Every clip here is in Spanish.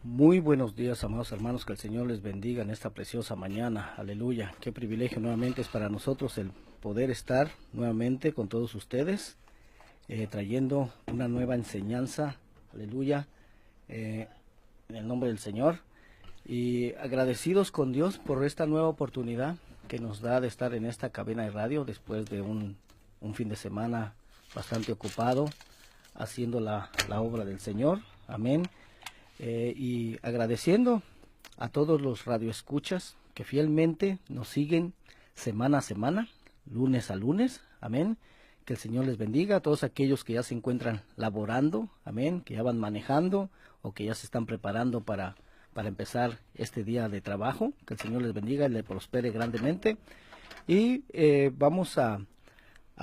Muy buenos días, amados hermanos, que el Señor les bendiga en esta preciosa mañana. Aleluya. Qué privilegio nuevamente es para nosotros el poder estar nuevamente con todos ustedes, trayendo una nueva enseñanza. Aleluya. En el nombre del Señor. Y agradecidos con Dios por esta nueva oportunidad que nos da de estar en esta cabina de radio después de un fin de semana bastante ocupado haciendo la obra del Señor. Amén. Y agradeciendo a todos los radioescuchas que fielmente nos siguen semana a semana, lunes a lunes, amén. Que el Señor les bendiga a todos aquellos que ya se encuentran laborando, amén, que ya van manejando o que ya se están preparando para empezar este día de trabajo. Que el Señor les bendiga y les prospere grandemente. Y vamos a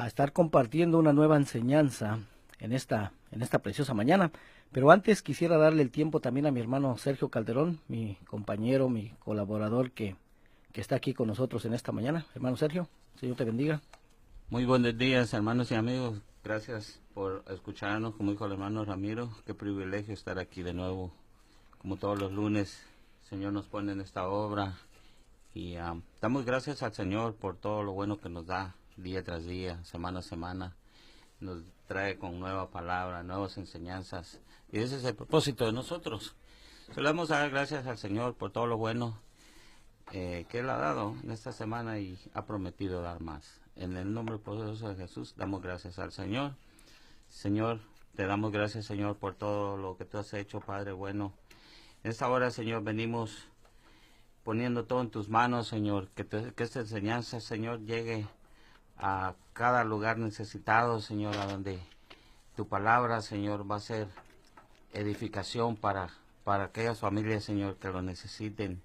estar compartiendo una nueva enseñanza en esta preciosa mañana. Pero antes quisiera darle el tiempo también a mi hermano Sergio Calderón, mi compañero, mi colaborador que está aquí con nosotros en esta mañana. Hermano Sergio, Señor te bendiga. Muy buenos días, hermanos y amigos. Gracias por escucharnos, como dijo el hermano Ramiro. Qué privilegio estar aquí de nuevo. Como todos los lunes, el Señor nos pone en esta obra. Y damos gracias al Señor por todo lo bueno que nos da día tras día, semana a semana. Nos trae con nueva palabra, nuevas enseñanzas. Y ese es el propósito de nosotros. Solemos dar gracias al Señor por todo lo bueno que Él ha dado en esta semana y ha prometido dar más. En el nombre poderoso de Jesús, damos gracias al Señor. Señor, te damos gracias, Señor, por todo lo que tú has hecho, Padre bueno. En esta hora, Señor, venimos poniendo todo en tus manos, Señor. Que esta enseñanza, Señor, llegue a cada lugar necesitado, Señor, a donde tu palabra, Señor, va a ser edificación para aquellas familias, Señor, que lo necesiten.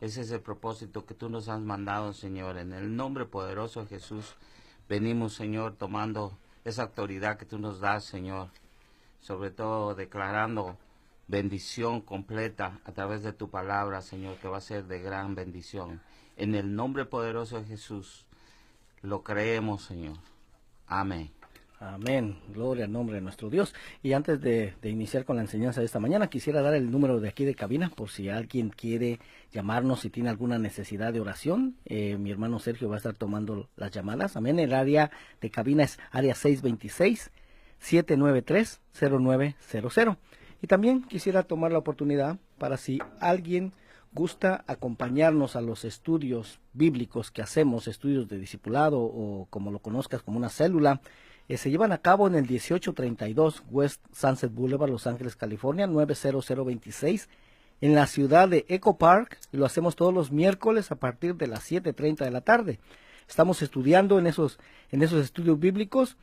Ese es el propósito que tú nos has mandado, Señor. En el nombre poderoso de Jesús, venimos, Señor, tomando esa autoridad que tú nos das, Señor. Sobre todo declarando bendición completa a través de tu palabra, Señor, que va a ser de gran bendición. En el nombre poderoso de Jesús, lo creemos, Señor. Amén. Amén, gloria al nombre de nuestro Dios. Y antes de iniciar con la enseñanza de esta mañana, quisiera dar el número de aquí de cabina, por si alguien quiere llamarnos, si tiene alguna necesidad de oración. Mi hermano Sergio va a estar tomando las llamadas. Amén, el área de cabina es área 626-793-0900. Y también quisiera tomar la oportunidad para si alguien gusta acompañarnos a los estudios bíblicos que hacemos, estudios de discipulado o como lo conozcas como una célula. Se llevan a cabo en el 1832 West Sunset Boulevard, Los Ángeles, California, 90026, en la ciudad de Echo Park, y lo hacemos todos los miércoles a partir de las 7:30 de la tarde. Estamos estudiando en esos estudios bíblicos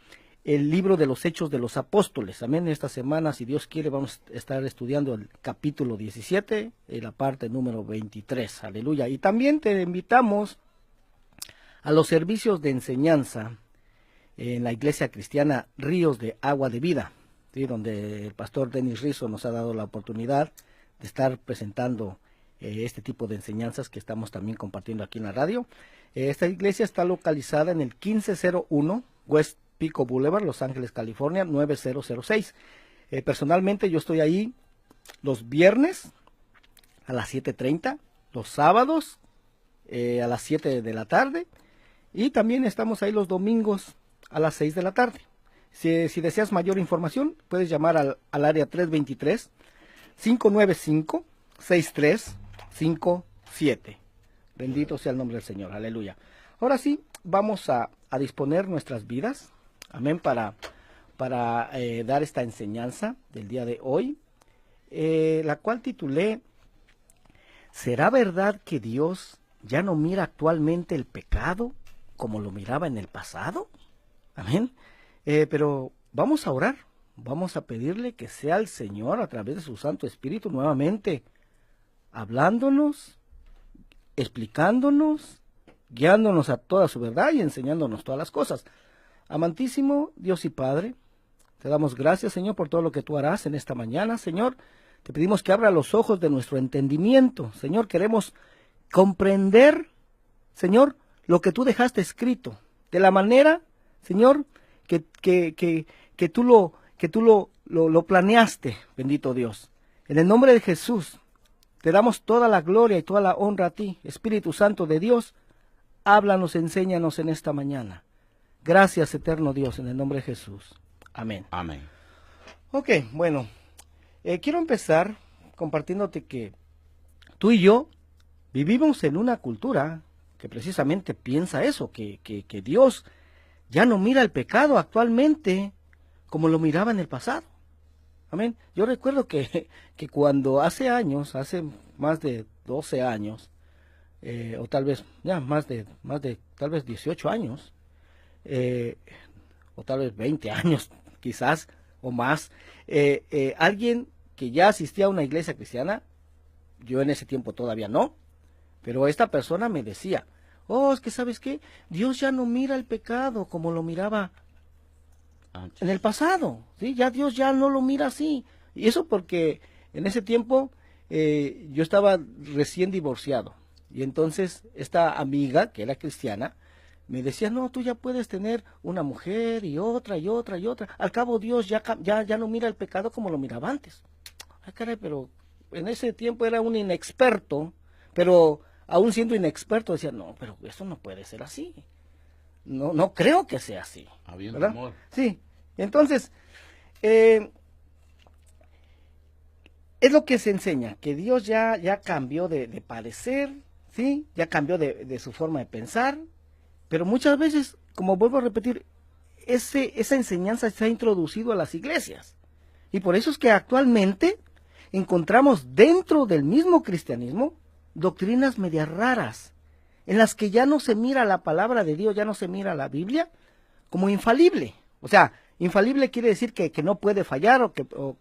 el libro de los Hechos de los Apóstoles. Amén. Esta semana, si Dios quiere, vamos a estar estudiando el capítulo 17, la parte número 23. Aleluya. Y también te invitamos a los servicios de enseñanza en la iglesia cristiana Ríos de Agua de Vida, ¿sí?, donde el pastor Denis Rizzo nos ha dado la oportunidad de estar presentando este tipo de enseñanzas que estamos también compartiendo aquí en la radio. Esta iglesia está localizada en el 1501 West Pico Boulevard, Los Ángeles, California, 9006. Personalmente yo estoy ahí los viernes a las 7:30, los sábados a las 7 de la tarde, y también estamos ahí los domingos a las 6 de la tarde. Si deseas mayor información, puedes llamar al área 323-595-6357. Bendito sea el nombre del Señor, aleluya. Ahora sí, vamos a disponer nuestras vidas, amén, para dar esta enseñanza del día de hoy, la cual titulé: ¿será verdad que Dios ya no mira actualmente el pecado como lo miraba en el pasado? Amén. Pero vamos a orar, vamos a pedirle que sea el Señor a través de su Santo Espíritu nuevamente hablándonos, explicándonos, guiándonos a toda su verdad y enseñándonos todas las cosas. Amantísimo Dios y Padre, te damos gracias, Señor, por todo lo que tú harás en esta mañana, Señor. Te pedimos que abra los ojos de nuestro entendimiento, Señor. Queremos comprender, Señor, lo que tú dejaste escrito, de la manera, Señor, que tú lo planeaste, bendito Dios. En el nombre de Jesús, te damos toda la gloria y toda la honra a ti, Espíritu Santo de Dios. Háblanos, enséñanos en esta mañana. Gracias, eterno Dios, en el nombre de Jesús. Amén. Amén. Ok, bueno, quiero empezar compartiéndote que tú y yo vivimos en una cultura que precisamente piensa eso, que Dios ya no mira el pecado actualmente como lo miraba en el pasado. Amén. Yo recuerdo que cuando hace años, hace más de 12 años, o tal vez ya más de tal vez 18 años, o tal vez 20 años quizás o más, alguien que ya asistía a una iglesia cristiana, yo en ese tiempo todavía no, pero esta persona me decía, oh, es que ¿sabes qué? Dios ya no mira el pecado como lo miraba en el pasado, ¿sí? Ya Dios ya no lo mira así. Y eso porque en ese tiempo yo estaba recién divorciado. Y entonces esta amiga, que era cristiana, me decía, no, tú ya puedes tener una mujer y otra y otra y otra. Al cabo Dios ya no mira el pecado como lo miraba antes. Ay, caray, pero en ese tiempo era un inexperto, pero aún siendo inexperto decía, no, pero eso no puede ser así. No creo que sea así. Habiendo ¿verdad? amor. Sí, entonces, es lo que se enseña, que Dios ya cambió de parecer, ¿sí? Ya cambió de su forma de pensar, pero muchas veces, como vuelvo a repetir, esa enseñanza se ha introducido a las iglesias. Y por eso es que actualmente encontramos dentro del mismo cristianismo doctrinas medias raras, en las que ya no se mira la palabra de Dios, ya no se mira la Biblia como infalible. O sea, infalible quiere decir que no puede fallar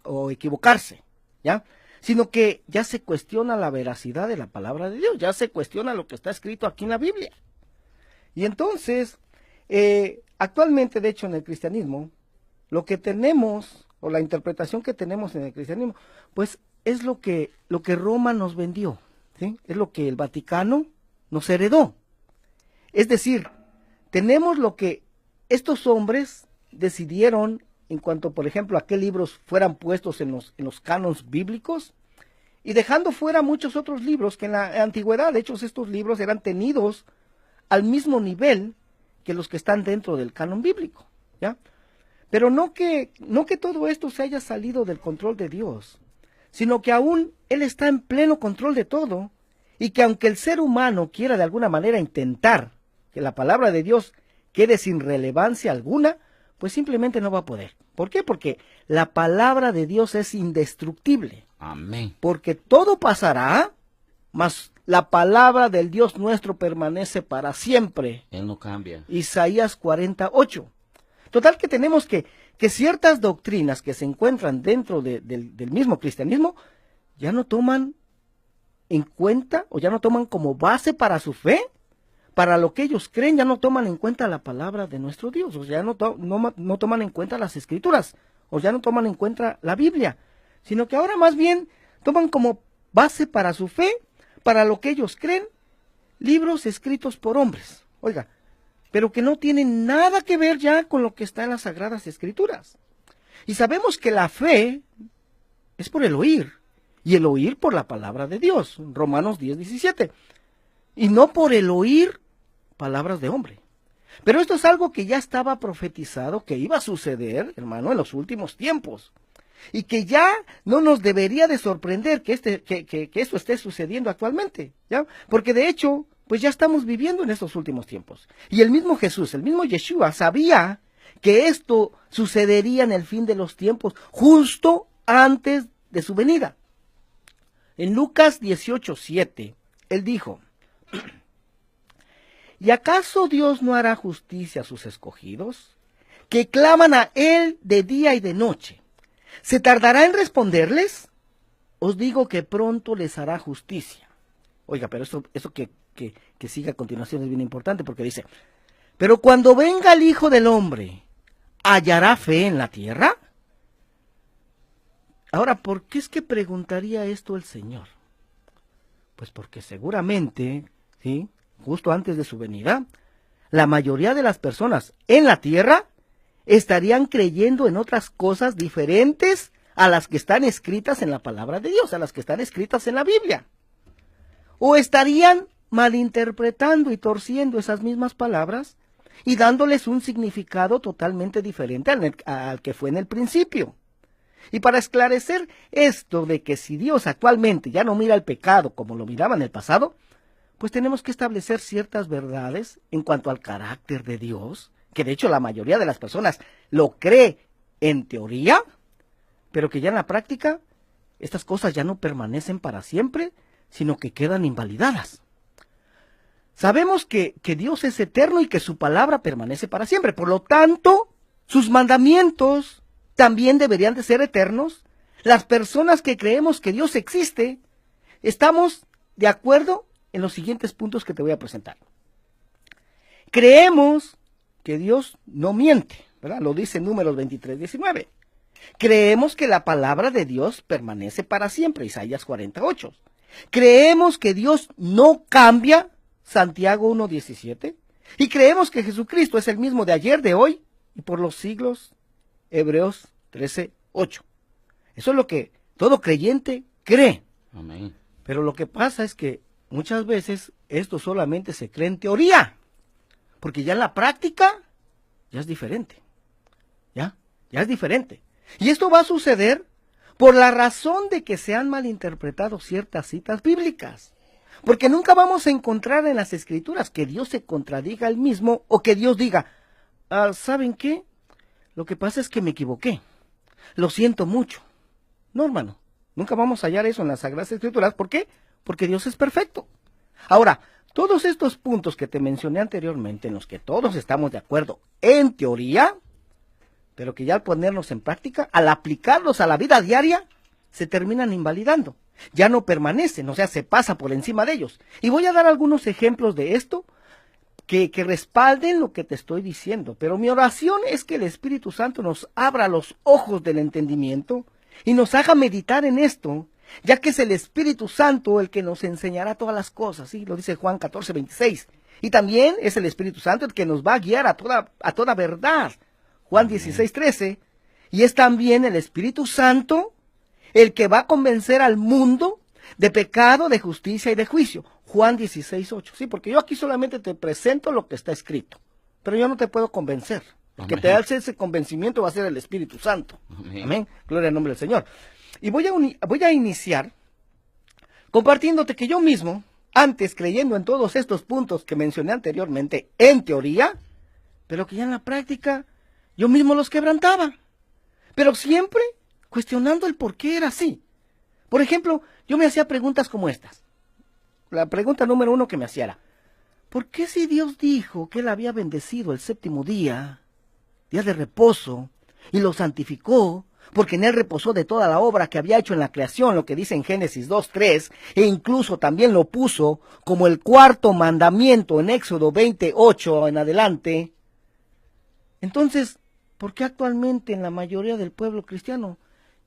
o equivocarse, ¿ya? Sino que ya se cuestiona la veracidad de la palabra de Dios, ya se cuestiona lo que está escrito aquí en la Biblia. Y entonces, actualmente, de hecho, en el cristianismo, lo que tenemos, o la interpretación que tenemos en el cristianismo, pues es lo que Roma nos vendió, ¿sí? Es lo que el Vaticano nos heredó. Es decir, tenemos lo que estos hombres decidieron en cuanto, por ejemplo, a qué libros fueran puestos en los cánones bíblicos, y dejando fuera muchos otros libros que en la antigüedad, de hecho, estos libros eran tenidos al mismo nivel que los que están dentro del canon bíblico, ¿ya? Pero no que todo esto se haya salido del control de Dios, sino que aún Él está en pleno control de todo, y que aunque el ser humano quiera de alguna manera intentar que la palabra de Dios quede sin relevancia alguna, pues simplemente no va a poder. ¿Por qué? Porque la palabra de Dios es indestructible. Amén. Porque todo pasará, mas la palabra del Dios nuestro permanece para siempre. Él no cambia. Isaías 48. Total que tenemos que ciertas doctrinas que se encuentran dentro del mismo cristianismo ya no toman en cuenta o ya no toman como base para su fe, para lo que ellos creen, ya no toman en cuenta la palabra de nuestro Dios, o sea, no toman en cuenta las escrituras, o ya no toman en cuenta la Biblia, sino que ahora más bien toman como base para su fe, para lo que ellos creen, libros escritos por hombres, oiga, pero que no tienen nada que ver ya con lo que está en las Sagradas Escrituras. Y sabemos que la fe es por el oír, y el oír por la palabra de Dios, Romanos 10:17, y no por el oír palabras de hombre. Pero esto es algo que ya estaba profetizado, que iba a suceder, hermano, en los últimos tiempos, y que ya no nos debería de sorprender que esto esté sucediendo actualmente, ¿ya? Porque de hecho, pues ya estamos viviendo en estos últimos tiempos. Y el mismo Jesús, el mismo Yeshua, sabía que esto sucedería en el fin de los tiempos, justo antes de su venida. En Lucas 18:7, él dijo, ¿y acaso Dios no hará justicia a sus escogidos, que claman a Él de día y de noche? ¿Se tardará en responderles? Os digo que pronto les hará justicia. Oiga, pero eso que sigue a continuación es bien importante, porque dice, pero cuando venga el Hijo del Hombre, ¿hallará fe en la tierra? Ahora, ¿por qué es que preguntaría esto el Señor? Pues porque seguramente, ¿sí?, justo antes de su venida, la mayoría de las personas en la tierra estarían creyendo en otras cosas diferentes a las que están escritas en la palabra de Dios, a las que están escritas en la Biblia, o estarían malinterpretando y torciendo esas mismas palabras y dándoles un significado totalmente diferente al que fue en el principio. Y para esclarecer esto de que si Dios actualmente ya no mira el pecado como lo miraba en el pasado, pues tenemos que establecer ciertas verdades en cuanto al carácter de Dios, que de hecho la mayoría de las personas lo cree en teoría, pero que ya en la práctica estas cosas ya no permanecen para siempre, sino que quedan invalidadas. Sabemos que Dios es eterno y que su palabra permanece para siempre, por lo tanto, sus mandamientos también deberían de ser eternos. Las personas que creemos que Dios existe, estamos de acuerdo en los siguientes puntos que te voy a presentar. Creemos que Dios no miente, ¿verdad? Lo dice en Números 23:19. Creemos que la palabra de Dios permanece para siempre, Isaías 48. Creemos que Dios no cambia, Santiago 1:17. Y creemos que Jesucristo es el mismo de ayer, de hoy y por los siglos, Hebreos 13:8. Eso es lo que todo creyente cree. Amén. Pero lo que pasa es que muchas veces esto solamente se cree en teoría, porque ya en la práctica ya es diferente. Ya es diferente. Y esto va a suceder por la razón de que se han malinterpretado ciertas citas bíblicas. Porque nunca vamos a encontrar en las Escrituras que Dios se contradiga al mismo o que Dios diga, ¿saben qué? Lo que pasa es que me equivoqué. Lo siento mucho. No, hermano. Nunca vamos a hallar eso en las Sagradas Escrituras. ¿Por qué? Porque Dios es perfecto. Ahora, todos estos puntos que te mencioné anteriormente, en los que todos estamos de acuerdo en teoría, pero que ya al ponernos en práctica, al aplicarlos a la vida diaria, se terminan invalidando. Ya no permanecen, o sea, se pasa por encima de ellos. Y voy a dar algunos ejemplos de esto que respalden lo que te estoy diciendo. Pero mi oración es que el Espíritu Santo nos abra los ojos del entendimiento y nos haga meditar en esto, ya que es el Espíritu Santo el que nos enseñará todas las cosas, ¿sí? Lo dice Juan 14:26. Y también es el Espíritu Santo el que nos va a guiar a toda verdad, Juan 16:13. Y es también el Espíritu Santo el que va a convencer al mundo de pecado, de justicia y de juicio, Juan 16:8. Sí, porque yo aquí solamente te presento lo que está escrito, pero yo no te puedo convencer. El que te hace ese convencimiento va a ser el Espíritu Santo. Amén. Amén. Gloria al nombre del Señor. Y voy a iniciar compartiéndote que yo mismo, antes creyendo en todos estos puntos que mencioné anteriormente, en teoría, pero que ya en la práctica yo mismo los quebrantaba. Pero siempre cuestionando el por qué era así. Por ejemplo, yo me hacía preguntas como estas. La pregunta número 1 que me hacía era, ¿por qué si Dios dijo que Él había bendecido el séptimo día, día de reposo, y lo santificó, porque en Él reposó de toda la obra que había hecho en la creación, lo que dice en Génesis 2:3, e incluso también lo puso como el cuarto mandamiento en Éxodo 20:8 en adelante? Entonces, ¿por qué actualmente en la mayoría del pueblo cristiano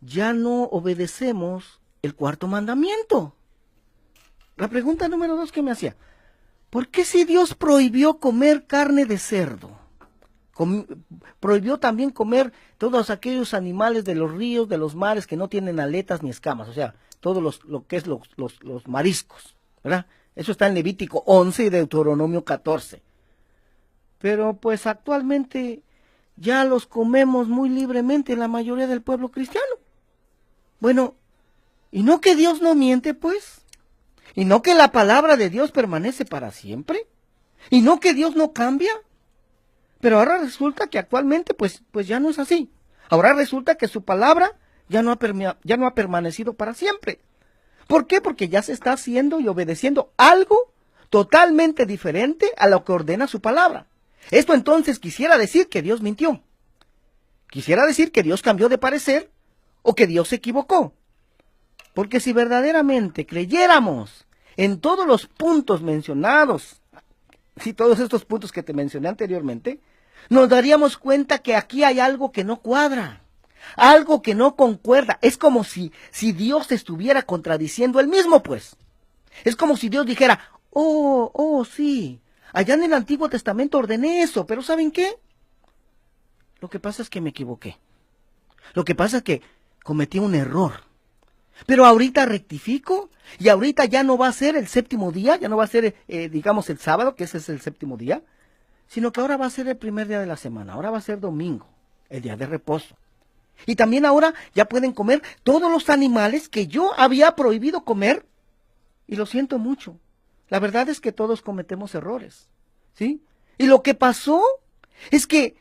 ya no obedecemos el cuarto mandamiento? La pregunta número 2 que me hacía, ¿por qué si Dios prohibió comer carne de cerdo? Prohibió también comer todos aquellos animales de los ríos, de los mares que no tienen aletas ni escamas, o sea, todos lo que es los mariscos, ¿verdad? Eso está en Levítico 11 y Deuteronomio 14. Pero pues actualmente ya los comemos muy libremente en la mayoría del pueblo cristiano. Bueno, ¿y no que Dios no miente, pues? ¿Y no que la palabra de Dios permanece para siempre? ¿Y no que Dios no cambia? Pero ahora resulta que actualmente pues ya no es así. Ahora resulta que su palabra ya no ha permanecido para siempre. ¿Por qué? Porque ya se está haciendo y obedeciendo algo totalmente diferente a lo que ordena su palabra. Esto entonces quisiera decir que Dios mintió. Quisiera decir que Dios cambió de parecer o que Dios se equivocó. Porque si verdaderamente creyéramos en todos los puntos mencionados, sí, todos estos puntos que te mencioné anteriormente, nos daríamos cuenta que aquí hay algo que no cuadra, algo que no concuerda. Es como si Dios estuviera contradiciendo él mismo, pues. Es como si Dios dijera, sí, allá en el Antiguo Testamento ordené eso, pero ¿saben qué? Lo que pasa es que me equivoqué. Lo que pasa es que cometí un error. Pero ahorita rectifico y ahorita ya no va a ser el séptimo día, ya no va a ser, digamos, el sábado, que ese es el séptimo día, sino que ahora va a ser el primer día de la semana, ahora va a ser domingo, el día de reposo. Y también ahora ya pueden comer todos los animales que yo había prohibido comer. Y lo siento mucho. La verdad es que todos cometemos errores, ¿sí? Y lo que pasó es que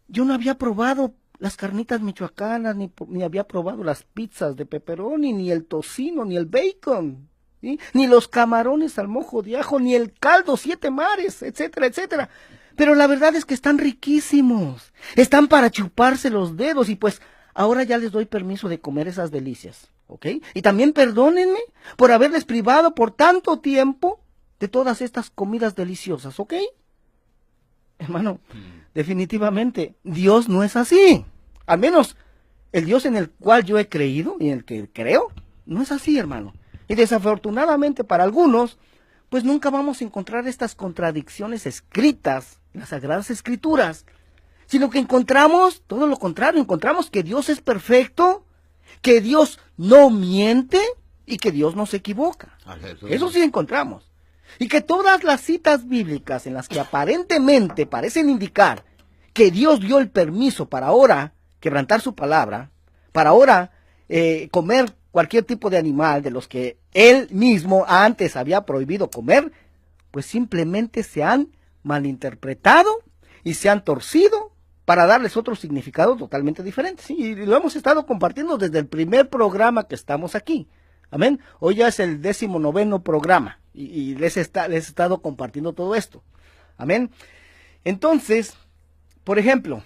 yo no había probado las carnitas michoacanas, ni había probado las pizzas de pepperoni, ni el tocino, ni el bacon, ¿sí? Ni los camarones al mojo de ajo, ni el caldo 7 mares, etcétera, etcétera. Pero la verdad es que están riquísimos. Están para chuparse los dedos y pues ahora ya les doy permiso de comer esas delicias, ¿ok? Y también perdónenme por haberles privado por tanto tiempo de todas estas comidas deliciosas, ¿ok? Hermano, definitivamente Dios no es así. Al menos el Dios en el cual yo he creído y en el que creo, no es así, hermano. Y desafortunadamente para algunos, pues nunca vamos a encontrar estas contradicciones escritas en las Sagradas Escrituras, sino que encontramos todo lo contrario, encontramos que Dios es perfecto, que Dios no miente y que Dios no se equivoca. Aleluya. Eso sí encontramos. Y que todas las citas bíblicas en las que aparentemente parecen indicar que Dios dio el permiso para ahora quebrantar su palabra, para ahora comer cualquier tipo de animal de los que Él mismo antes había prohibido comer, pues simplemente se han malinterpretado y se han torcido para darles otro significado totalmente diferente. Sí, y lo hemos estado compartiendo desde el primer programa que estamos aquí. Amén. Hoy ya es el 19º programa y les he estado compartiendo todo esto. Amén. Entonces, por ejemplo,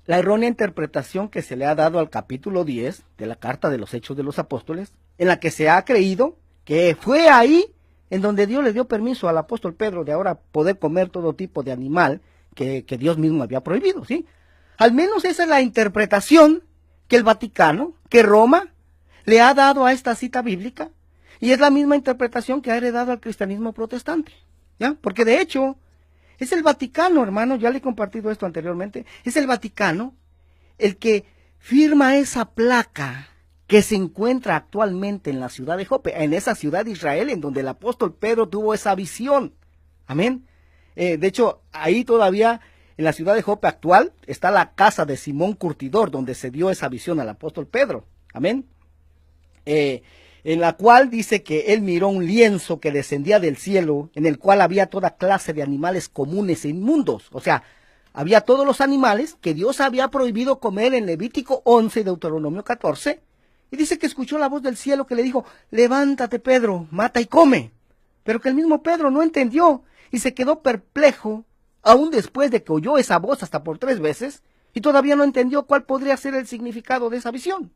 la errónea interpretación que se le ha dado al capítulo 10 de la Carta de los Hechos de los Apóstoles, en la que se ha creído que fue ahí en donde Dios le dio permiso al apóstol Pedro de ahora poder comer todo tipo de animal que Dios mismo había prohibido, ¿sí? Al menos esa es la interpretación que el Vaticano, que Roma, le ha dado a esta cita bíblica, y es la misma interpretación que ha heredado al cristianismo protestante, ¿ya? Porque de hecho, es el Vaticano, hermano, ya le he compartido esto anteriormente, es el Vaticano el que firma esa placa que se encuentra actualmente en la ciudad de Jope, en esa ciudad de Israel, en donde el apóstol Pedro tuvo esa visión. Amén. De hecho, ahí todavía, en la ciudad de Jope actual, está la casa de Simón Curtidor, donde se dio esa visión al apóstol Pedro. Amén. En la cual dice que él miró un lienzo que descendía del cielo, en el cual había toda clase de animales comunes e inmundos. O sea, había todos los animales que Dios había prohibido comer en Levítico 11 y Deuteronomio 14. Y dice que escuchó la voz del cielo que le dijo, levántate Pedro, mata y come. Pero que el mismo Pedro no entendió y se quedó perplejo, aún después de que oyó esa voz hasta por 3 veces, y todavía no entendió cuál podría ser el significado de esa visión.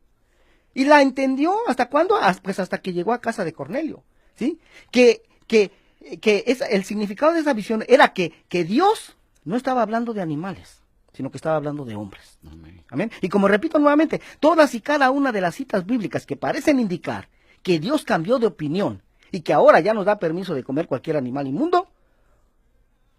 Y la entendió, ¿hasta cuándo? Pues hasta que llegó a casa de Cornelio, ¿sí? El significado de esa visión era que Dios no estaba hablando de animales, sino que estaba hablando de hombres. Amén. Amén. Y como repito nuevamente, todas y cada una de las citas bíblicas que parecen indicar que Dios cambió de opinión y que ahora ya nos da permiso de comer cualquier animal inmundo,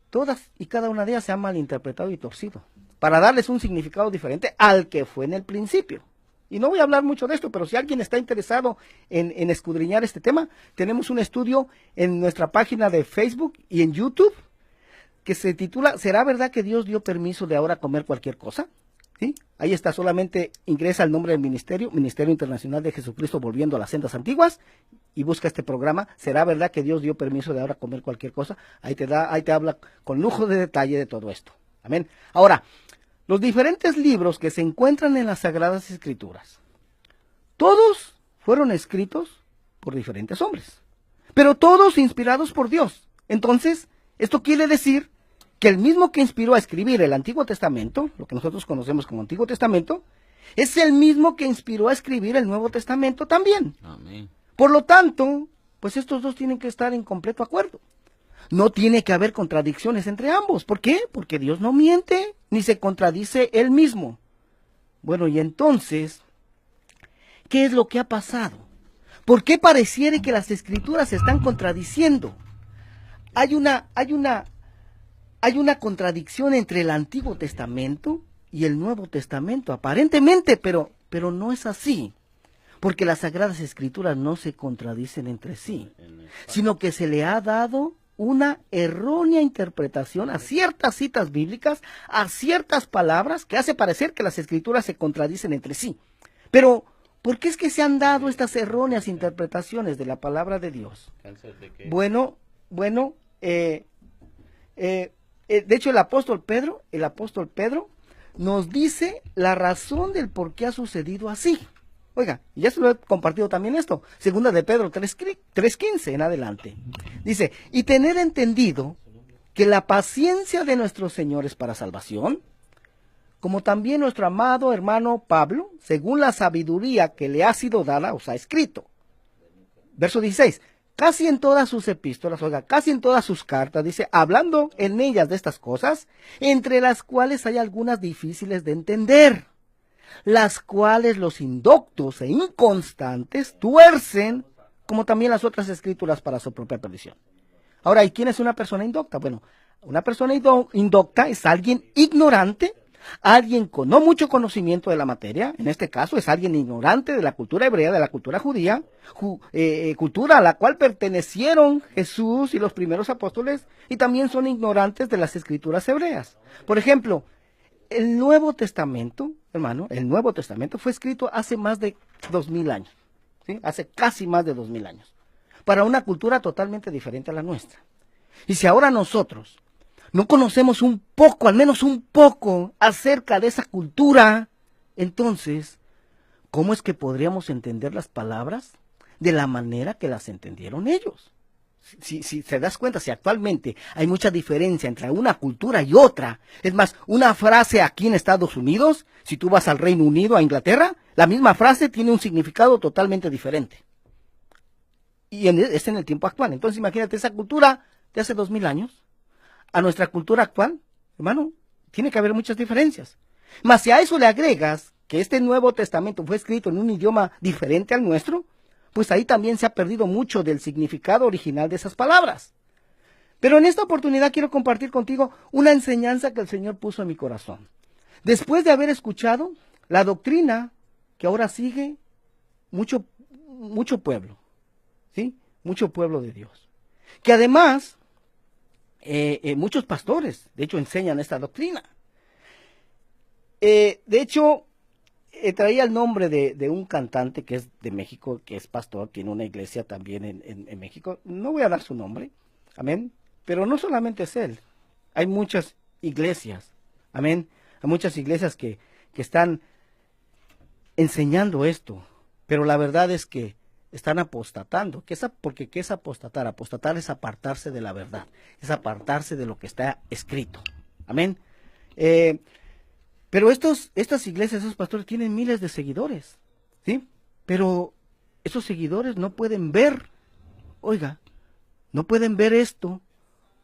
todas y cada una de ellas se han malinterpretado y torcido para darles un significado diferente al que fue en el principio. Y no voy a hablar mucho de esto, pero si alguien está interesado en escudriñar este tema, tenemos un estudio en nuestra página de Facebook y en YouTube que se titula ¿Será verdad que Dios dio permiso de ahora comer cualquier cosa? ¿Sí? Ahí está, solamente ingresa el nombre del ministerio, Ministerio Internacional de Jesucristo Volviendo a las Sendas Antiguas, y busca este programa, ¿será verdad que Dios dio permiso de ahora comer cualquier cosa? Ahí te habla con lujo de detalle de todo esto. Amén. Ahora, los diferentes libros que se encuentran en las Sagradas Escrituras, todos fueron escritos por diferentes hombres, pero todos inspirados por Dios. Entonces, esto quiere decir que el mismo que inspiró a escribir el Antiguo Testamento, lo que nosotros conocemos como Antiguo Testamento, es el mismo que inspiró a escribir el Nuevo Testamento también. Amén. Por lo tanto, pues estos dos tienen que estar en completo acuerdo. No tiene que haber contradicciones entre ambos. ¿Por qué? Porque Dios no miente, ni se contradice Él mismo. Bueno, y entonces, ¿qué es lo que ha pasado? ¿Por qué pareciera que las Escrituras se están contradiciendo? Hay una contradicción entre el Antiguo Testamento y el Nuevo Testamento, aparentemente, pero no es así. porque las Sagradas Escrituras no se contradicen entre sí, sino que se le ha dado una errónea interpretación a ciertas citas bíblicas, a ciertas palabras, que hace parecer que las Escrituras se contradicen entre sí. Pero, ¿por qué es que se han dado estas erróneas interpretaciones de la palabra de Dios? Bueno, de hecho el apóstol Pedro nos dice la razón del por qué ha sucedido así. Oiga, ya se lo he compartido también esto, segunda de Pedro 3:15 en adelante. Dice, y tener entendido que la paciencia de nuestro Señor es para salvación, como también nuestro amado hermano Pablo, según la sabiduría que le ha sido dada, os ha escrito. Verso 16, casi en todas sus epístolas, oiga, casi en todas sus cartas, dice, hablando en ellas de estas cosas, entre las cuales hay algunas difíciles de entender, las cuales los indoctos e inconstantes tuercen, como también las otras escrituras para su propia perdición. Ahora, ¿y quién es una persona indocta? Bueno, una persona indocta es alguien ignorante, alguien con no mucho conocimiento de la materia. En este caso es alguien ignorante de la cultura hebrea, de la cultura judía, cultura a la cual pertenecieron Jesús y los primeros apóstoles, y también son ignorantes de las escrituras hebreas. Por ejemplo, el Nuevo Testamento, hermano, el Nuevo Testamento fue escrito hace más de 2000 años, ¿sí? Hace casi más de 2000 años, para una cultura totalmente diferente a la nuestra. Y si ahora nosotros no conocemos un poco, al menos un poco, acerca de esa cultura, entonces, ¿cómo es que podríamos entender las palabras de la manera que las entendieron ellos? Si te das cuenta, si actualmente hay mucha diferencia entre una cultura y otra, es más, una frase aquí en Estados Unidos, si tú vas al Reino Unido, a Inglaterra, la misma frase tiene un significado totalmente diferente. Y es en el tiempo actual. Entonces imagínate esa cultura de hace 2000 años, a nuestra cultura actual, hermano, tiene que haber muchas diferencias. Mas si a eso le agregas que este Nuevo Testamento fue escrito en un idioma diferente al nuestro, pues ahí también se ha perdido mucho del significado original de esas palabras. Pero en esta oportunidad quiero compartir contigo una enseñanza que el Señor puso en mi corazón. Después de haber escuchado la doctrina que ahora sigue mucho pueblo, ¿sí? Mucho pueblo de Dios. Que además, muchos pastores, de hecho, enseñan esta doctrina. De hecho, traía el nombre de un cantante que es de México, que es pastor, tiene una iglesia también en México. No voy a dar su nombre, amén, pero no solamente es él, hay muchas iglesias, amén, hay muchas iglesias que están enseñando esto, pero la verdad es que están apostatando. Porque ¿qué es apostatar? Apostatar es apartarse de la verdad, es apartarse de lo que está escrito, amén. Pero estas iglesias, esos pastores tienen miles de seguidores, ¿sí? Pero esos seguidores no pueden ver, oiga, no pueden ver esto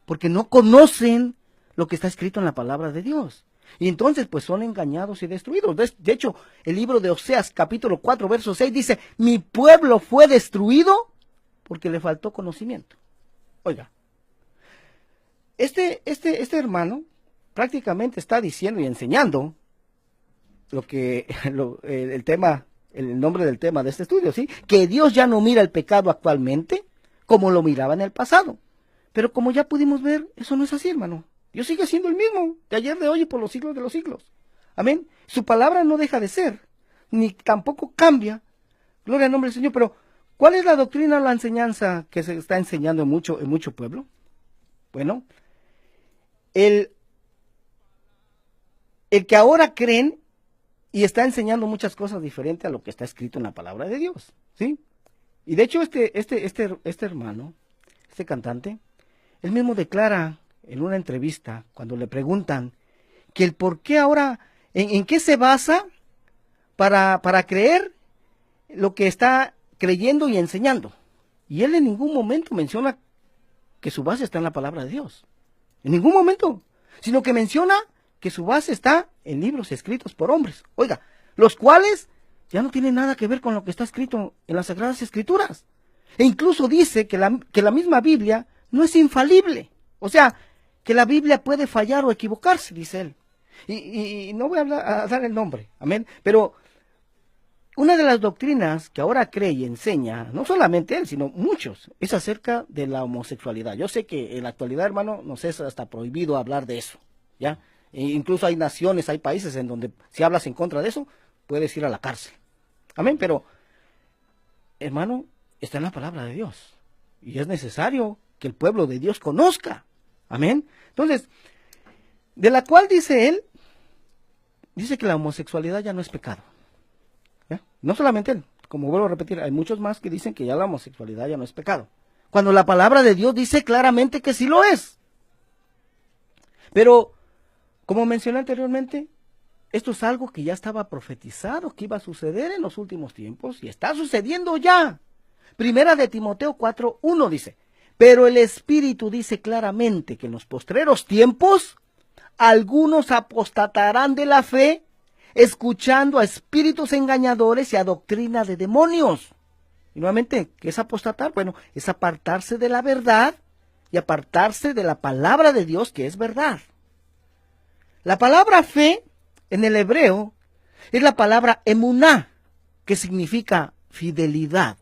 porque no conocen lo que está escrito en la palabra de Dios. Y entonces pues son engañados y destruidos. De hecho, el libro de Oseas capítulo 4 verso 6 dice, mi pueblo fue destruido porque le faltó conocimiento. Oiga, este hermano prácticamente está diciendo y enseñando el nombre del tema de este estudio, ¿sí? Que Dios ya no mira el pecado actualmente como lo miraba en el pasado. Pero como ya pudimos ver, eso no es así, hermano. Dios sigue siendo el mismo, de ayer, de hoy y por los siglos de los siglos. Amén. Su palabra no deja de ser, ni tampoco cambia. Gloria al nombre del Señor. Pero, ¿cuál es la doctrina o la enseñanza que se está enseñando en mucho pueblo? Bueno, el que ahora creen y está enseñando muchas cosas diferentes a lo que está escrito en la palabra de Dios, ¿sí? Y de hecho este hermano, este cantante, él mismo declara en una entrevista, cuando le preguntan que el por qué ahora, en qué se basa para creer lo que está creyendo y enseñando. Y él en ningún momento menciona que su base está en la palabra de Dios. En ningún momento. Sino que menciona que su base está en libros escritos por hombres. Oiga, los cuales ya no tienen nada que ver con lo que está escrito en las Sagradas Escrituras. E incluso dice que la misma Biblia no es infalible. O sea, que la Biblia puede fallar o equivocarse, dice él. Y no voy a dar el nombre, amén. Pero una de las doctrinas que ahora cree y enseña, no solamente él, sino muchos, es acerca de la homosexualidad. Yo sé que en la actualidad, hermano, nos es hasta prohibido hablar de eso, ¿ya? E incluso hay naciones, hay países en donde si hablas en contra de eso, puedes ir a la cárcel. Amén, pero, hermano, está en la palabra de Dios. Y es necesario que el pueblo de Dios conozca. Amén. Entonces, de la cual dice él, dice que la homosexualidad ya no es pecado. ¿Ya? No solamente él, como vuelvo a repetir, hay muchos más que dicen que ya la homosexualidad ya no es pecado. Cuando la palabra de Dios dice claramente que sí lo es. Pero, como mencioné anteriormente, esto es algo que ya estaba profetizado, que iba a suceder en los últimos tiempos, y está sucediendo ya. Primera de Timoteo 4:1 dice, pero el Espíritu dice claramente que en los postreros tiempos, algunos apostatarán de la fe, escuchando a espíritus engañadores y a doctrina de demonios. Y nuevamente, ¿qué es apostatar? Bueno, es apartarse de la verdad y apartarse de la palabra de Dios, que es verdad. La palabra fe en el hebreo es la palabra emuná, que significa fidelidad.